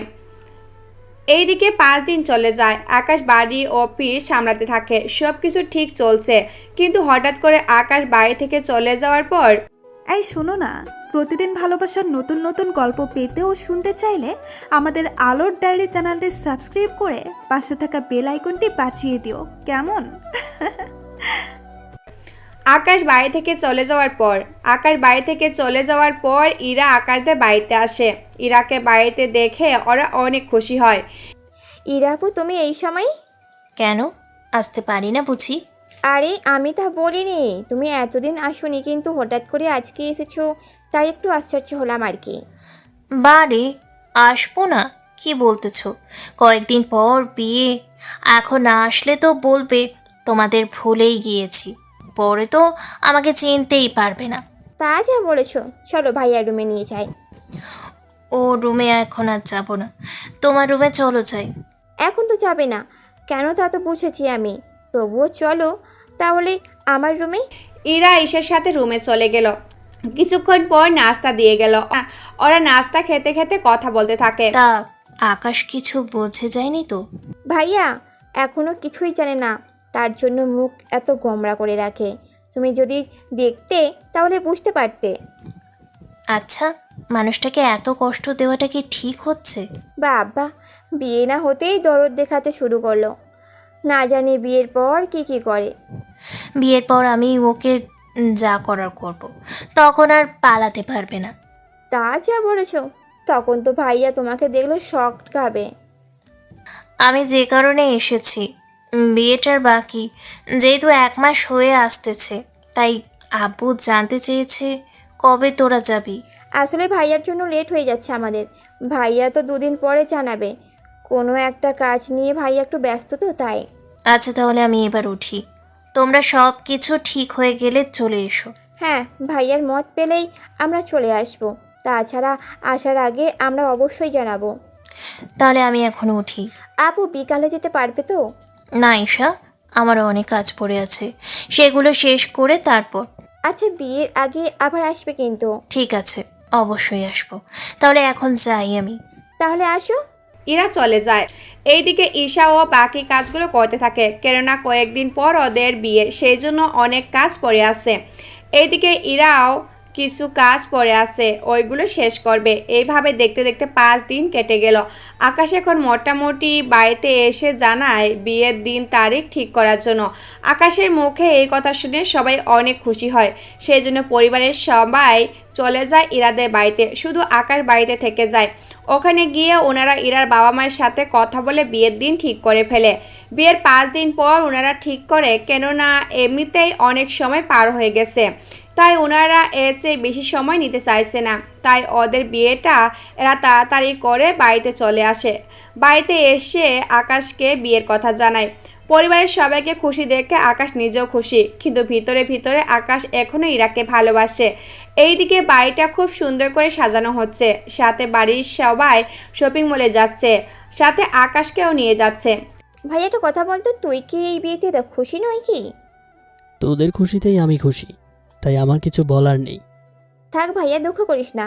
এইদিকে 5 দিন চলে যায়। আকাশ বাড়ি অফিস সামলাতে থাকে, সব কিছু ঠিক চলছে। কিন্তু হঠাৎ করে আকাশ বাড়ি থেকে চলে যাওয়ার পর, এই শোনো না, প্রতিদিন ভালোবাসার নতুন নতুন গল্প পেতে ও শুনতে চাইলে আমাদের আলোর ডায়েরি চ্যানেলটি সাবস্ক্রাইব করে পাশে থাকা বেল আইকনটি বাজিয়ে দিও, কেমন? আকাশ বাড়ি থেকে চলে যাওয়ার পর ইরা আকাশদের বাড়িতে আসে। ইরাকে বাড়িতে দেখে ওরা অনেক খুশি হয়। ইরাপু, তুমি এই সময়? কেন আসতে পারি না বুঝি? আরে আমি তা বলিনি, তুমি এতদিন আসোনি, কিন্তু হঠাৎ করে আজকে এসেছো, তাই একটু আশ্চর্য হলাম আর কি। বারে আসবো না কি বলতেছো? কয়েকদিন পর বিয়ে, এখন না আসলে তো বলবে তোমাদের ভুলেই গিয়েছি, পরে তো আমাকে চিনতেই পারবে না। তা যা বলেছো, চলো ভাইয়া রুমে নিয়ে যাই। ও রুমে এখন আর যাবো না, তোমার রুমে চলো যাই। এখন তো যাবে না কেন, তা তো বুঝেছি আমি, তবুও চলো তাহলে আমার রুমে। ইরা ঈশার সাথে রুমে চলে গেল। কিছুক্ষণ পর নাস্তা দিয়ে গেল। ওরা নাস্তা খেতে খেতে কথা বলতে থাকে। তা আকাশ কিছু বোঝে যায়নি তো? ভাইয়া এখনো কিছুই জানে না, তার জন্য মুখ এত গোমরা করে রাখে। তুমি যদি দেখতে তাহলে বুঝতে পারতে। আচ্ছা, মানুষটাকে এত কষ্ট দেওয়াটা কি ঠিক হচ্ছে? বাবা, বিয়ে না হতেই দরদ দেখাতে শুরু করলো, না জানি বিয়ের পর কি কি করে। বিয়ের পর আমি ওকে যা করার করব, তখন আর পালাতে পারবে না। তা যা বলেছ, তখন তো ভাইয়া তোমাকে দেখলে শক খাবে। আমি যে কারণে এসেছি, বিয়েটার বাকি যেহেতু 1 মাস হয়ে আসতেছে, তাই আব্বু জানতে চেয়েছে কবে তোরা যাবি। আসলে ভাইয়ার জন্য লেট হয়ে যাচ্ছে আমাদের, ভাইয়া তো 2 দিন পরে জানাবে। কোনো একটা কাজ নিয়ে ভাইয়া একটু ব্যস্ত তো, তাই। আচ্ছা তাহলে আমি এবার উঠি, তোমরা সব কিছু ঠিক হয়ে গেলে চলে এসো। হ্যাঁ, ভাইয়ার মত পেলেই আমরা চলে আসব, তাছাড়া আসার আগে আমরা অবশ্যই জানাবো। তাহলে আমি এখন উঠি। আপু বিকালে যেতে পারবে তো? না ঈশা, আমারও অনেক কাজ পড়ে আছে, সেগুলো শেষ করে তারপর। আচ্ছা, বিয়ের আগে আবার আসবে কিন্তু। ঠিক আছে, অবশ্যই আসবো। তাহলে এখন যাই আমি। তাহলে আসো। ইরা চলে যায়। এইদিকে ঈশা ও বাকি কাজগুলো করতে থাকে, কেননা কয়েকদিন পর ওদের বিয়ে, সেই জন্য অনেক কাজ পড়ে আছে। এইদিকে ইরাও কিছু কাজ পড়ে আছে, ওইগুলো শেষ করবে। এইভাবে দেখতে দেখতে 5 দিন কেটে গেল। আকাশ এখন মোটামুটি বাড়িতে এসে জানায় বিয়ের দিন তারিখ ঠিক করার জন্য। আকাশের মুখে এই কথা শুনে সবাই অনেক খুশি হয়। সেই জন্য পরিবারের সবাই চলে যায় ইরাদের বাড়িতে, শুধু আকাশ বাড়িতে থেকে যায়। ওখানে গিয়ে ওনারা ইরার বাবা মায়ের সাথে কথা বলে বিয়ের দিন ঠিক করে ফেলে। বিয়ের 5 দিন পর ওনারা ঠিক করে, কেননা এমনিতেই অনেক সময় পার হয়ে গেছে, তাই ওনারা এর চেয়ে বেশি সময় নিতে চাইছে না। তাই ওদের বিয়েটা এরা তাড়াতাড়ি করে বাড়িতে চলে আসে। বাড়িতে এসে আকাশকে বিয়ের কথা জানায়। পরিবারের সবাইকে খুশি দেখে আকাশ নিজেও খুশি, কিন্তু ভিতরে ভিতরে আকাশ এখনও ইরাকে ভালোবাসে। এইদিকে বাড়িটা খুব সুন্দর করে সাজানো হচ্ছে, সাথে বাড়ির সবাই শপিং মলে যাচ্ছে, সাথে আকাশকেও নিয়ে যাচ্ছে। ভাইয়া একটা কথা বলতো, তুই কি এই বিয়েতে খুশি নয় কি? তোদের খুশিতেই আমি খুশি, তাই আমার কিছু বলার নেই। থাক ভাইয়া, দুঃখ করিস না।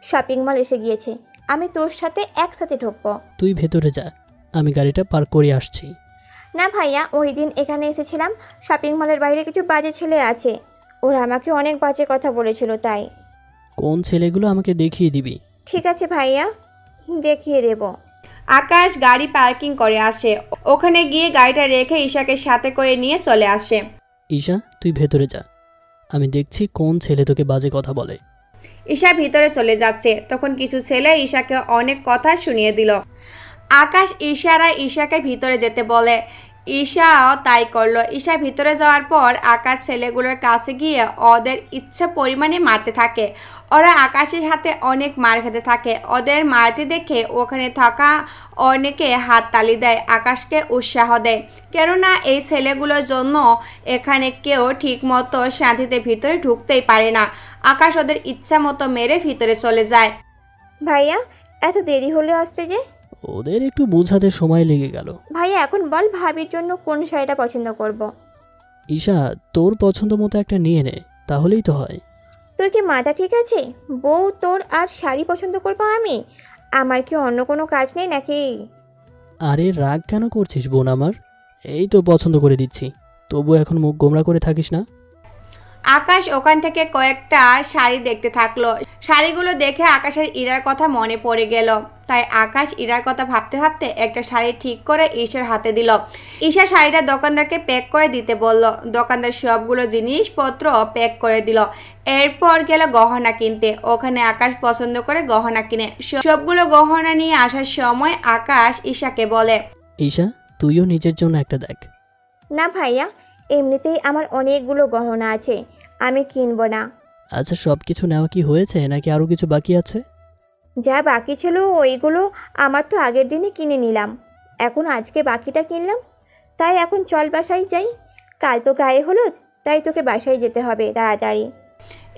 শপিং মল এসে গিয়েছে, আমি তোর সাথে একসাথে ঢুকবো। তুই ভেতরে যা, আমি গাড়িটা পার্ক করে আসছি। না ভাইয়া, ওই দিন এখানে এসেছিলাম, শপিং মলের বাইরে কিছু বাজে ছেলে আছে, ওরা আমাকে অনেক বাজে কথা বলেছিল, তাই। কোন ছেলেগুলো আমাকে দেখিয়ে দিবি। ঠিক আছে ভাইয়া, দেখিয়ে দেব। আকাশ গাড়ি পার্কিং করে আসে, ওখানে গিয়ে গাড়িটা রেখে ঈশাকে সাথে করে নিয়ে চলে আসে। ঈশা, তুই ভেতরে যা, আমি দেখছি কোন ছেলে তোকে বাজে কথা বলে। ঈশা ভিতরে চলে যাচ্ছে, তখন কিছু ছেলে ঈশাকে অনেক কথা শুনিয়ে দিল। আকাশ ঈশাকে ভিতরে যেতে বলে, ঈশাও তাই করলো। ঈশা ভিতরে যাওয়ার পর আকাশ ছেলেগুলোর কাছে গিয়ে ওদের ইচ্ছা পরিমাণে মারতে থাকে। ওরা আকাশের হাতে অনেক মার খেতে থাকে। ওদের মারতে দেখে ওখানে থাকা অনেকে হাততালি দেয়, আকাশকে উৎসাহ দেয়, কেননা এই ছেলেগুলোর জন্য এখানে কেউ ঠিকমতো শান্তিতে ভিতরে ঢুকতেই পারে না। আকাশ ওদের ইচ্ছা মতো মেরে ভিতরে চলে যায়। ভাইয়া, এত দেরি হলে আসতে যে? ওদের একটু বোঝাতে সময় লেগে গেল। ভাইয়া এখন বল, ভাবির জন্য কোন শাড়িটা পছন্দ করব? ঈশা, তোর পছন্দ মতো একটা নিয়ে নে, তাহলেই তো হয়। তোর কি মাথা ঠিক আছে? বউ তোর আর শাড়ি পছন্দ করবো আমি? আমার কি অন্য কোনো কাজ নেই নাকি? আরে রাগ কেন করছিস বোন আমার? এই তো পছন্দ করে দিচ্ছি, তবু এখন মুখ গোমরা করে থাকিস না। আকাশ ওখান থেকে কয়েকটা শাড়ি দেখতে থাকলো। শাড়িগুলো দেখে আকাশের ইরার কথা মনে পড়ে গেল, তাই আকাশ ইরার কথা ভাবতে ভাবতে একটা শাড়ি ঠিক করে ঈশার হাতে দিল। ঈশা শাড়িটা দোকানদারকে প্যাক করে দিতে বলল। দোকানদার সবগুলো জিনিসপত্র প্যাক করে দিল। এরপর গেল গহনা কিনতে। ওখানে আকাশ পছন্দ করে গহনা কিনে সবগুলো গহনা নিয়ে আসার সময় আকাশ ঈশাকে বলে, ঈশা, তুইও নিজের জন্য একটা দেখ। না ভাইয়া, এমনিতেই আমার অনেকগুলো গহনা আছে, আমি কিনবো না। আচ্ছা, সব কিছু নেওয়া কি হয়েছে নাকি আরও কিছু বাকি আছে? যা বাকি ছিল ওইগুলো আমার তো আগের দিনে কিনে নিলাম, এখন আজকে বাকিটা কিনলাম। তাই এখন চল বাসায় যাই, কাল তো গায়ে হলুদ, তাই তোকে বাসায় যেতে হবে তাড়াতাড়ি।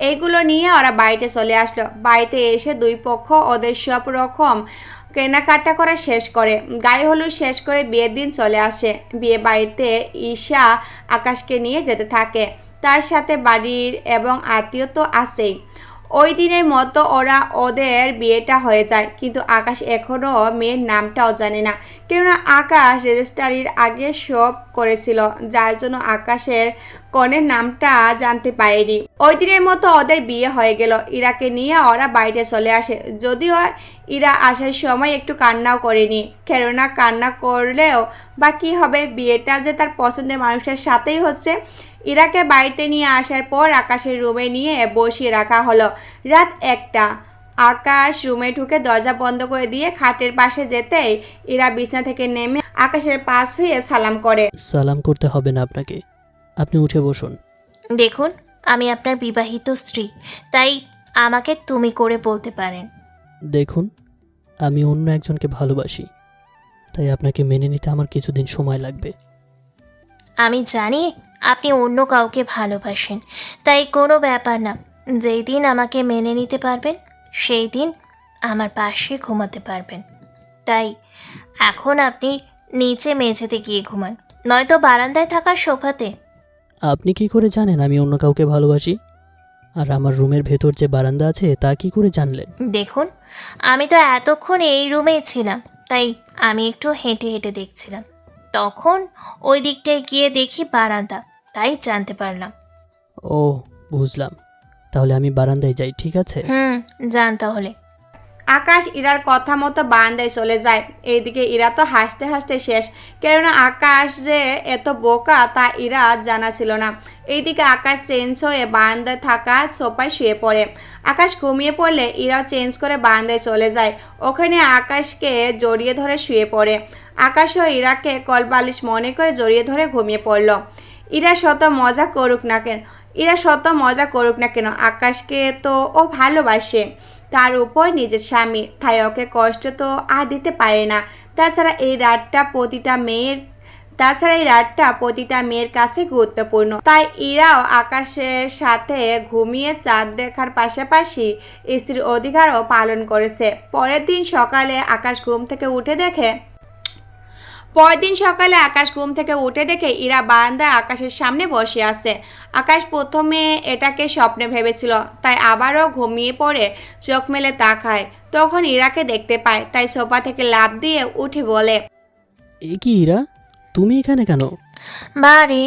এইগুলো নিয়ে ওরা বাড়িতে চলে আসলো। বাড়িতে এসে দুই পক্ষ ওদের সব রকম কেনাকাটা করা শেষ করে, গায়ে হলুদ শেষ করে বিয়ের দিন চলে আসে। বিয়ে বাড়িতে ঈশা আকাশকে নিয়ে যেতে থাকে, তার সাথে বাড়ির এবং আত্মীয় তো আছেই। ওই দিনের মতো ওদের বিয়েটা হয়ে যায়, কিন্তু আকাশ এখনও মেয়ের নামটাও জানে না, কেননা আকাশ রেজিস্ট্রারির আগে সব করেছিল, যার জন্য আকাশের কনের নামটা জানতে পারেনি। ওই দিনের মতো ওদের বিয়ে হয়ে গেল। ইরাকে নিয়ে ওরা বাড়িতে চলে আসে, যদিও ইরা আসার সময় একটু কান্নাও করেনি, কেননা কান্না করলেও বা কী হবে, বিয়েটা যে তার পছন্দের মানুষের সাথেই হচ্ছে। ইরাকে বাড়িতে নিয়ে আসার পর আকাশের রুমে নিয়ে বসিয়ে রাখা হলো। রাত 1টা। আকাশ রুমে ঢুকে দরজা বন্ধ করে দিয়ে খাটের পাশে যেতেই ইরা বিছনা থেকে নেমে আকাশের পাশ হয়ে সালাম করে। সালাম করতে হবে না আপনাকে, আপনি উঠে বসুন। দেখুন, আমি আপনার বিবাহিত স্ত্রী, তাই আমাকে তুমি করে বলতে পারেন। দেখুন, আমি অন্য একজনকে ভালোবাসি, তাই আপনাকে মেনে নিতে আমার কিছুদিন সময় লাগবে। আমি জানি আপনি অন্য কাউকে ভালোবাসেন, তাই কোনো ব্যাপার না। যেই দিন আমাকে মেনে নিতে পারবেন সেই দিন আমার পাশে ঘুমাতে পারবেন। তাই এখন আপনি নিচে মেঝেতে গিয়ে ঘুমান, নয়তো বারান্দায় থাকা সোফাতে। আপনি কি করে জানেন আমি অন্য কাউকে ভালোবাসি? আর আমার রুমের ভেতর যে বারান্দা আছে তা কি করে জানলেন? দেখুন, আমি তো এতক্ষণ এই রুমেই ছিলাম, তাই আমি একটু হেঁটে হেঁটে দেখছিলাম, তখন ওই দিকটায় গিয়ে দেখি বারান্দা, তাই জানতে পারলাম। ও বুঝলাম, তাহলে আমি বারান্দায় যাই, ঠিক আছে? যান তাহলে। আকাশ ইরার কথা মতো বারান্দায় চলে যায়। এইদিকে ইরা তো হাসতে হাসতে শেষ, কেননা আকাশ যে এত বোকা তা ইরা জানা ছিল না। এইদিকে আকাশ চেঞ্জ হয়ে বারান্দায় থাকা সোফায় শুয়ে পড়ে। আকাশ ঘুমিয়ে পড়লে ইরাও চেঞ্জ করে বারান্দায় চলে যায়। ওখানে আকাশকে জড়িয়ে ধরে শুয়ে পড়ে। আকাশও ইরাকে কলবালিশ মনে করে জড়িয়ে ধরে ঘুমিয়ে পড়ল। ইরা শত মজা করুক না কেন আকাশকে তো ও ভালোবাসে, তার উপর নিজের স্বামী, তাই ওকে কষ্ট তো আর দিতে পারে না। তাছাড়া এই রাতটা প্রতিটা মেয়ের কাছে গুরুত্বপূর্ণ। তাই ইরাও আকাশের সাথে ঘুমিয়ে চাঁদ দেখার পাশাপাশি স্ত্রীর অধিকারও পালন করেছে। পরের দিন সকালে আকাশ ঘুম থেকে উঠে দেখে ইরা বারান্দায় আকাশের সামনে বসে আছে। আকাশ প্রথমে এটাকে স্বপ্নে ভেবেছিল, তাই আবারও ঘুমিয়ে পড়ে চোখ মেলে তাকায়। তখন ইরাকে দেখতে পায়, তাই সোফা থেকে লাফ দিয়ে উঠে বলে, এ কি ইরা, তুমি এখানে কেন? বারে,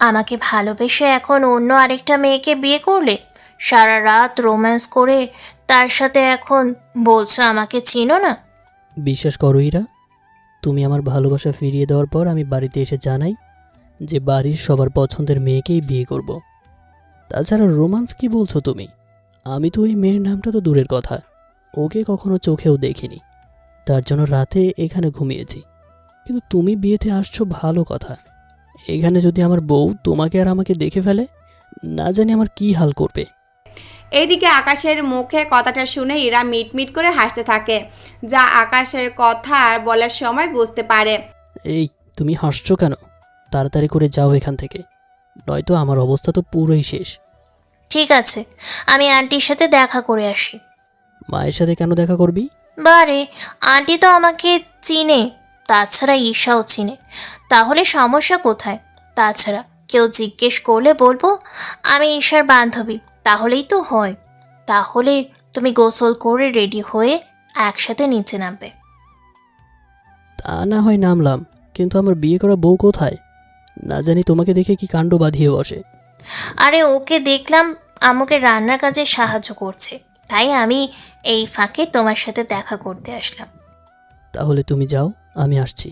আমাকে ভালোবেসে এখন অন্য আরেকটা মেয়েকে বিয়ে করলে, সারা রাত রোম্যান্স করে তার সাথে এখন বলছো আমাকে চিনো না? বিশ্বাস করো ইরা, তুমি আমার ভালোবাসা ফিরিয়ে দেওয়ার পর আমি বাড়িতে এসে জানাই যে বাড়ির সবার পছন্দের মেয়েকেই বিয়ে করব। তাছাড়া রোমান্স কি বলছো তুমি? আমি তো ওই মেয়ের নামটা তো দূরের কথা, ওকে কখনো চোখেও দেখিনি, তার জন্য রাতে এখানে ঘুমিয়েছি। কিন্তু তুমি বিয়েতে আসছো ভালো কথা, এখানে যদি আমার বউ তোমাকে আর আমাকে দেখে ফেলে, না জানি আমার কি হাল করবে। এইদিকে আকাশের মুখে কথাটা শুনে ইরা মিটমিট করে হাসতে থাকে, যা আকাশের কথা বলার সময় বুঝতে পারে। এই, তুমি হাসছো কেন? তাড়াতাড়ি করে যাও এখান থেকে, নয়তো আমার অবস্থা তো পুরোই শেষ। ঠিক আছে, আমি আন্টির সাথে দেখা করে আসি। মায়ের সাথে কেন দেখা করবি? বারে, আন্টি তো আমাকে চিনে, তাছাড়া ঈশাও চিনে, তাহলে সমস্যা কোথায়? তাছাড়া কেউ জিজ্ঞেস করলে বলবো আমি ঈশার বান্ধবী, তাহলেই তো হয়। তাহলে তুমি গোসল করে রেডি হয়ে একসাথে নিচে নামবে। তা না হয় নামলাম, কিন্তু আমার বিয়ে করা বউ কোথায়? না জানি তোমাকে দেখে কি কাণ্ড বাঁধিয়ে বসে। আরে ওকে দেখলাম আমাকে রান্নার কাজে সাহায্য করছে, তাই আমি এই ফাঁকে তোমার সাথে দেখা করতে আসলাম। তাহলে তুমি যাও, আমি আসছি।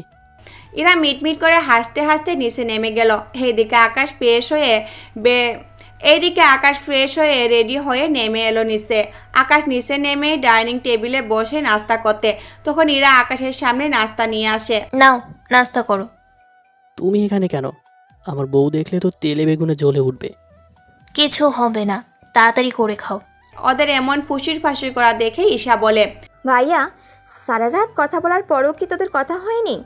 ইরা মিটমিট করে হাসতে হাসতে নিচে নেমে গেল। এইদিকে আকাশ ফ্রেশ হয়ে রেডি হয়ে নেমে এলো নিচে। আকাশ নিচে নেমে ডাইনিং টেবিলে বসে নাস্তা করতে, তখন ইরা আকাশের সামনে নাস্তা নিয়ে আসে। নাও, নাস্তা করো। তুমি এখানে কেন? আমার বউ দেখলে তো তেলে বেগুনে জ্বলে উঠবে। কিছু হবে না, তাড়াতাড়ি করে খাও। ওদের এমন ফুসির ফাঁসির করা দেখে ঈশা বলে, ভাইয়া, সারা রাত কথা বলার পরও কি তোদের কথা হয়নি?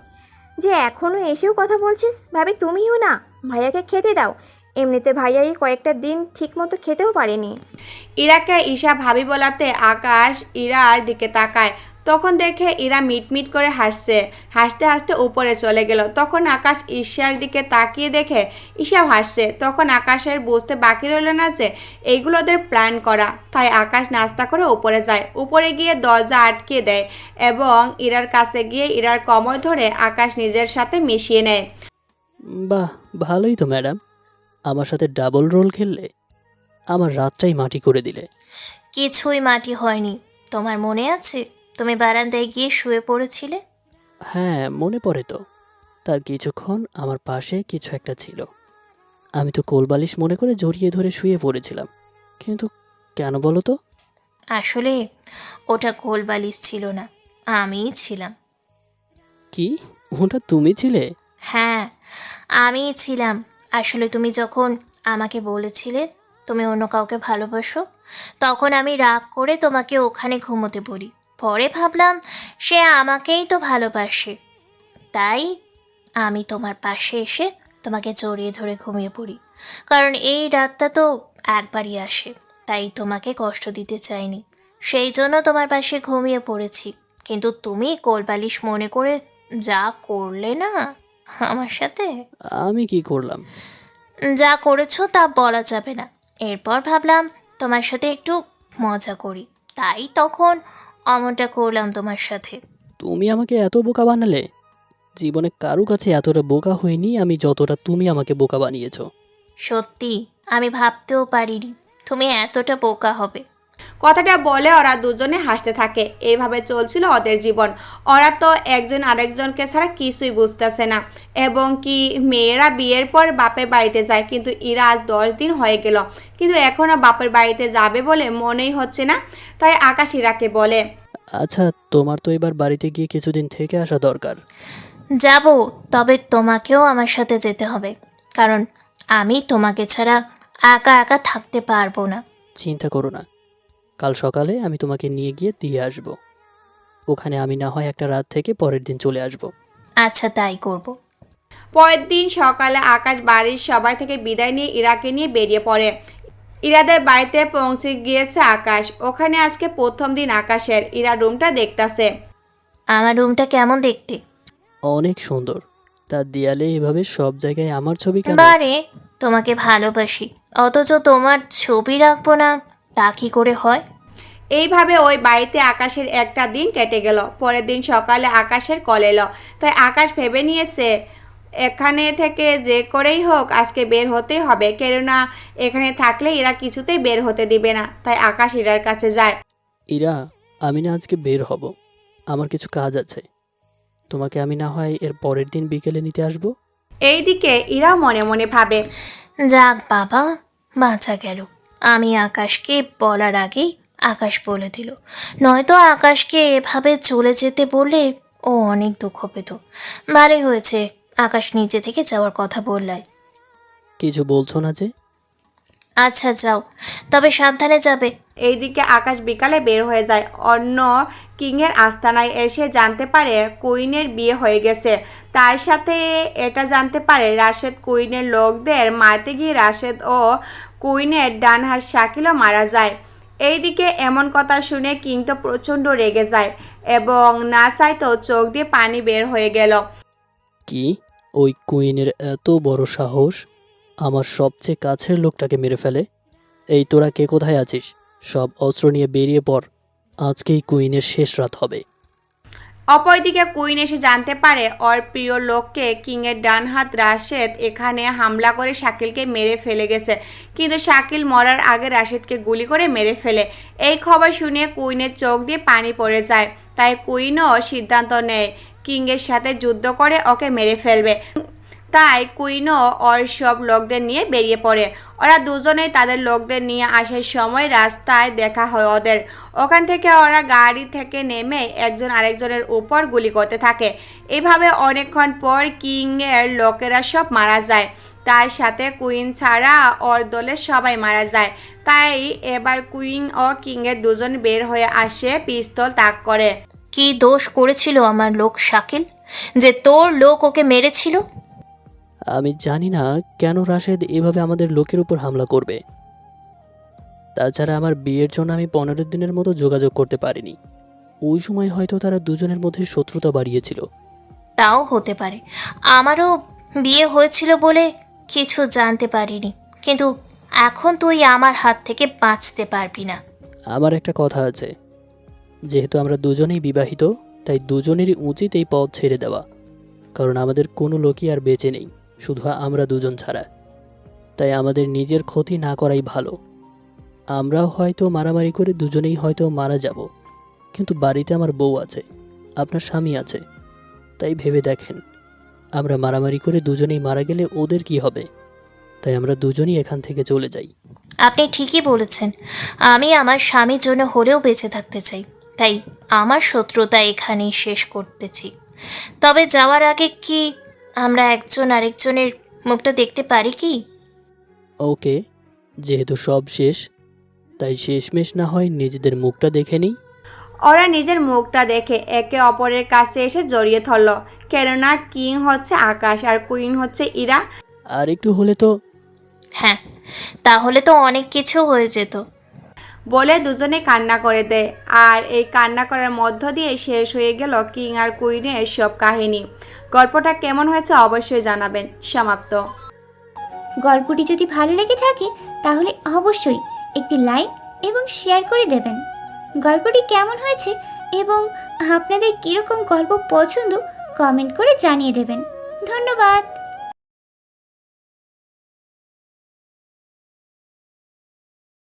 যে এখনও এসেও কথা বলছিস? ভাবি তুমিও না, ভাইয়াকে খেতে দাও। এমনিতে ভাইয়া এই কয়েকটা দিন ঠিক মতো খেতেও পারেনি। ইরাকে ঈশা ভাবি বলাতে আকাশ ইরার দিকে তাকায়। তখন দেখে ইরা মিটমিট করে হাসছে। হাসতে হাসতে উপরে চলে গেল। তখন আকাশ ঈশার দিকে তাকিয়ে দেখে ঈশাও হাসছে। তখন আকাশের বুঝতে বাকি রইল না যে এইগুলো ওদের প্ল্যান করা। তাই আকাশ নাস্তা করে উপরে যায়। উপরে গিয়ে দরজা আটকে দেয় এবং ইরার কাছে গিয়ে ইরার কোমর ধরে আকাশ নিজের সাথে মিশিয়ে নেয়। বাহ, ভালোই তো ম্যাডাম, আমার সাথে ডাবল রোল খেললে, আমার রাতটাই মাটি করে দিলে। কিছুই মাটি হয়নি। তোমার মনে আছে তুমি বারান্দায় গিয়ে শুয়ে পড়েছিলে? হ্যাঁ, মনে পড়ে তো। তার কিছুক্ষণ আমার পাশে কিছু একটা ছিল, আমি তো কোলবালিশ মনে করে জড়িয়ে ধরে শুয়ে পড়েছিলাম। কিন্তু কেন বলো তো? আসলে ওটা কোলবালিশ ছিল না, আমিই ছিলাম। কি, ওটা তুমি ছিলে? হ্যাঁ, আমিই ছিলাম। আসলে তুমি যখন আমাকে বলেছিলে তুমি অন্য কাউকে ভালোবাসো, তখন আমি রাগ করে তোমাকে ওখানে ঘুমোতে বলি। পরে ভাবলাম সে আমাকেই তো ভালোবাসে, তাই আমি তোমার পাশে এসে তোমাকে জড়িয়ে ধরে ঘুমিয়ে পড়ি। কারণ এই রাতটা তো একবারই আসে, তাই তোমাকে কষ্ট দিতে চাইনি, সেই জন্য তোমার পাশে ঘুমিয়ে পড়েছি। কিন্তু তুমি কোলবালিশ মনে করে যা করলে না আমার সাথে। আমি কি করলাম? যা করেছো তা বলা যাবে না। এরপর ভাবলাম তোমার সাথে একটু মজা করি, তাই তখন অমনটা করলাম তোমার সাথে। তুমি আমাকে এত বোকা বানালে? জীবনে কারো কাছে এতটা বোকা হয়নি আমি যতটা তুমি আমাকে বোকা বানিয়েছো। সত্যি আমি ভাবতেও পারিনি তুমি এতটা বোকা হবে। কথাটা বলে ওরা দুজনে হাসতে থাকে। এইভাবে চলছিল ওদের জীবন। ওরা তো একজন আরেকজনকে ছাড়া কিছুই বুঝতেছে না। এবং কি মেয়েরা বিয়ের পর বাপের বাড়িতে যায়, কিন্তু ইরা আজ 10 দিন হয়ে গেল, কিন্তু এখনও বাপের বাড়িতে যাবে বলে মনেই হচ্ছে না। তাই আকাশ ইরাকে বলে, আচ্ছা, তোমার তো এবার বাড়িতে গিয়ে কিছুদিন থেকে আসা দরকার। যাব, তবে তোমাকেও আমার সাথে যেতে হবে, কারণ আমি তোমাকে ছাড়া একা একা থাকতে পারবো না। চিন্তা করো না, কাল সকালে আমি তোমাকে নিয়ে গিয়ে দিয়ে আসব। ওখানে আমি না হয় একটা রাত থেকে পরের দিন চলে আসব। আচ্ছা, তাই করব। পরের দিন সকালে আকাশ বাড়ির সবাই থেকে বিদায় নিয়ে ইরাকে নিয়ে বেরিয়ে পড়ে। ইরাদের বাড়িতে পৌঁছে গিয়েছে আকাশ। ওখানে আজকে প্রথম দিন আকাশের। ইরা রুমটা দেখতাছে। আমার রুমটা কেমন দেখতে? অনেক সুন্দর। তার দেয়ালে এভাবে সব জায়গায় আমার ছবি কেন? বারে, তোমাকে ভালোবাসি অথচ তোমার ছবি রাখবো না, তা কি করে হয়? এইভাবে ওই বাড়িতে আকাশের একটা দিন কেটে গেল। পরের দিন সকালে আকাশের কল এলো। তাই আকাশ ভেবে নিয়েছে এখানে থেকে যে করেই হোক আজকে বের হতেই হবে, কেননা এখানে থাকলে এরা কিছুতেই বের হতে দিবে না। তাই আকাশ ইরার কাছে যায়। ইরা, আমি না আজকে বের হব, আমার কিছু কাজ আছে। তোমাকে আমি না হয় এর পরের দিন বিকেলে নিতে আসব। এইদিকে ইরাও মনে মনে ভাবে, যাক বাবা, বাঁচা গেল। আমি আকাশকে বলার আগেই আকাশ বলে দিল, নয়তো আকাশকে এভাবে চলে যেতে বললে ও অনেক দুঃখ পেত। ভালোই হয়েছে আকাশ নিজে থেকে যাওয়ার কথা বললাই। কিছু বলছো না যে? আচ্ছা যাও, তবে সাবধানে যাবে। এইদিকে আকাশ বিকালে বের হয়ে যায়। অন্য কিংয়ের আস্তানায় এসে জানতে পারে কুইনের বিয়ে হয়ে গেছে। তার সাথে এটা জানতে পারে রাশেদ কুইনের লোকদের মারতে গিয়ে রাশেদ ও কুইনের ডান হাত শাকিলও মারা যায়। এইদিকে এমন কথা শুনে কিং তো প্রচণ্ড রেগে যায় এবং না চাইতেও চোখ দিয়ে পানি বের হয়ে গেল। কি, ওই কুইনের এত বড় সাহস আমার সবচেয়ে কাছের লোকটাকে মেরে ফেলে? এই তোরা কে কোথায় আছিস? সব অস্ত্র নিয়ে বেরিয়ে পড়, আজকেই কুইনের শেষ রাত হবে। অপরদিকে কুইন এসে জানতে পারে ওর প্রিয় লোককে কিংয়ের ডান হাত রাশেদ এখানে হামলা করে শাকিলকে মেরে ফেলে গেছে, কিন্তু শাকিল মরার আগে রাশেদকে গুলি করে মেরে ফেলে। এই খবর শুনে কুইনের চোখ দিয়ে পানি পড়ে যায়। তাই কুইনও সিদ্ধান্ত নেয় কিংয়ের সাথে যুদ্ধ করে ওকে মেরে ফেলবে। তাই কুইনও ওর সব লোকদের নিয়ে বেরিয়ে পড়ে। ওরা দুজনেই তাদের লোকদের নিয়ে আসার সময় রাস্তায় দেখা হয় ওদের। ওখান থেকে ওরা গাড়ি থেকে নেমে একজন আরেকজনের উপর গুলি করতে থাকে। এভাবে অনেকক্ষণ পর কিংয়ের লোকেরা সব মারা যায়। তার সাথে কুইন ছাড়া ওর দলের সবাই মারা যায়। তাই এবার কুইন ও কিংয়ের দুজন বের হয়ে আসে, পিস্তল তাক করে। কি দোষ করেছিল আমার লোক শাকিল যে তোর লোক ওকে মেরেছিল? আমি জানি না কেন রাশেদ এভাবে আমাদের লোকের উপর হামলা করবে। তাছাড়া আমার বিয়ের জন্য আমি 15 দিনের মতো যোগাযোগ করতে পারিনি। ওই সময় হয়তো তারা দুজনের মধ্যে শত্রুতা বাড়িয়েছিল। তাও হতে পারে, আমারও বিয়ে হয়েছিল বলে কিছু জানতে পারিনি, কিন্তু এখন তুই আমার হাত থেকে বাঁচতে পারবি না। আমার একটা কথা আছে, যেহেতু আমরা দুজনেই বিবাহিত, তাই দুজনেরই উচিত এই পথ ছেড়ে দেওয়া, কারণ আমাদের কোনো লোকই আর বেঁচে নেই, শুধু আমরা দুজন ছাড়া। তাই আমাদের নিজের ক্ষতি না করাই ভালো। আমরাও হয়তো মারামারি করে দুজনেই হয়তো মারা যাব, কিন্তু বাড়িতে আমার বউ আছে, আপনার স্বামী আছে। তাই ভেবে দেখেন, আমরা মারামারি করে দুজনেই মারা গেলে ওদের কি হবে? তাই আমরা দুজনেই এখান থেকে চলে যাই। আপনি ঠিকই বলেছেন, আমি আমার স্বামীর জন্য হলেও বেঁচে থাকতে চাই, তাই আমার শত্রুতা এখানেই শেষ করতেছি। তবে যাওয়ার আগে কি আমরা একজন আরেকজনের মুখটা দেখতে পারি কি? ওকে, যেহেতু সব শেষ, তাই শেষমেশ না হয় নিজেদের মুখটা দেখে নিই। ওরা নিজের মুখটা দেখে একে অপরের কাছে এসে জড়িয়ে ধরল, কেননা কিং হচ্ছে আকাশ আর কুইন হচ্ছে ইরা। আর একটু হলে তো। হ্যাঁ, তাহলে তো অনেক কিছু হয়ে যেত। বলে দুজনে কান্না করে দেয়। আর এই কান্না করার মধ্য দিয়ে শেষ হয়ে গেল কিং আর কুইনের সব কাহিনী। গল্পটা কেমন হয়েছে অবশ্যই জানাবেন। সমাপ্ত। গল্পটি যদি ভালো লেগে থাকে তাহলে অবশ্যই একটি লাইক এবং শেয়ার করে দেবেন। গল্পটি কেমন হয়েছে এবং আপনাদের কীরকম গল্প পছন্দ কমেন্ট করে জানিয়ে দেবেন। ধন্যবাদ।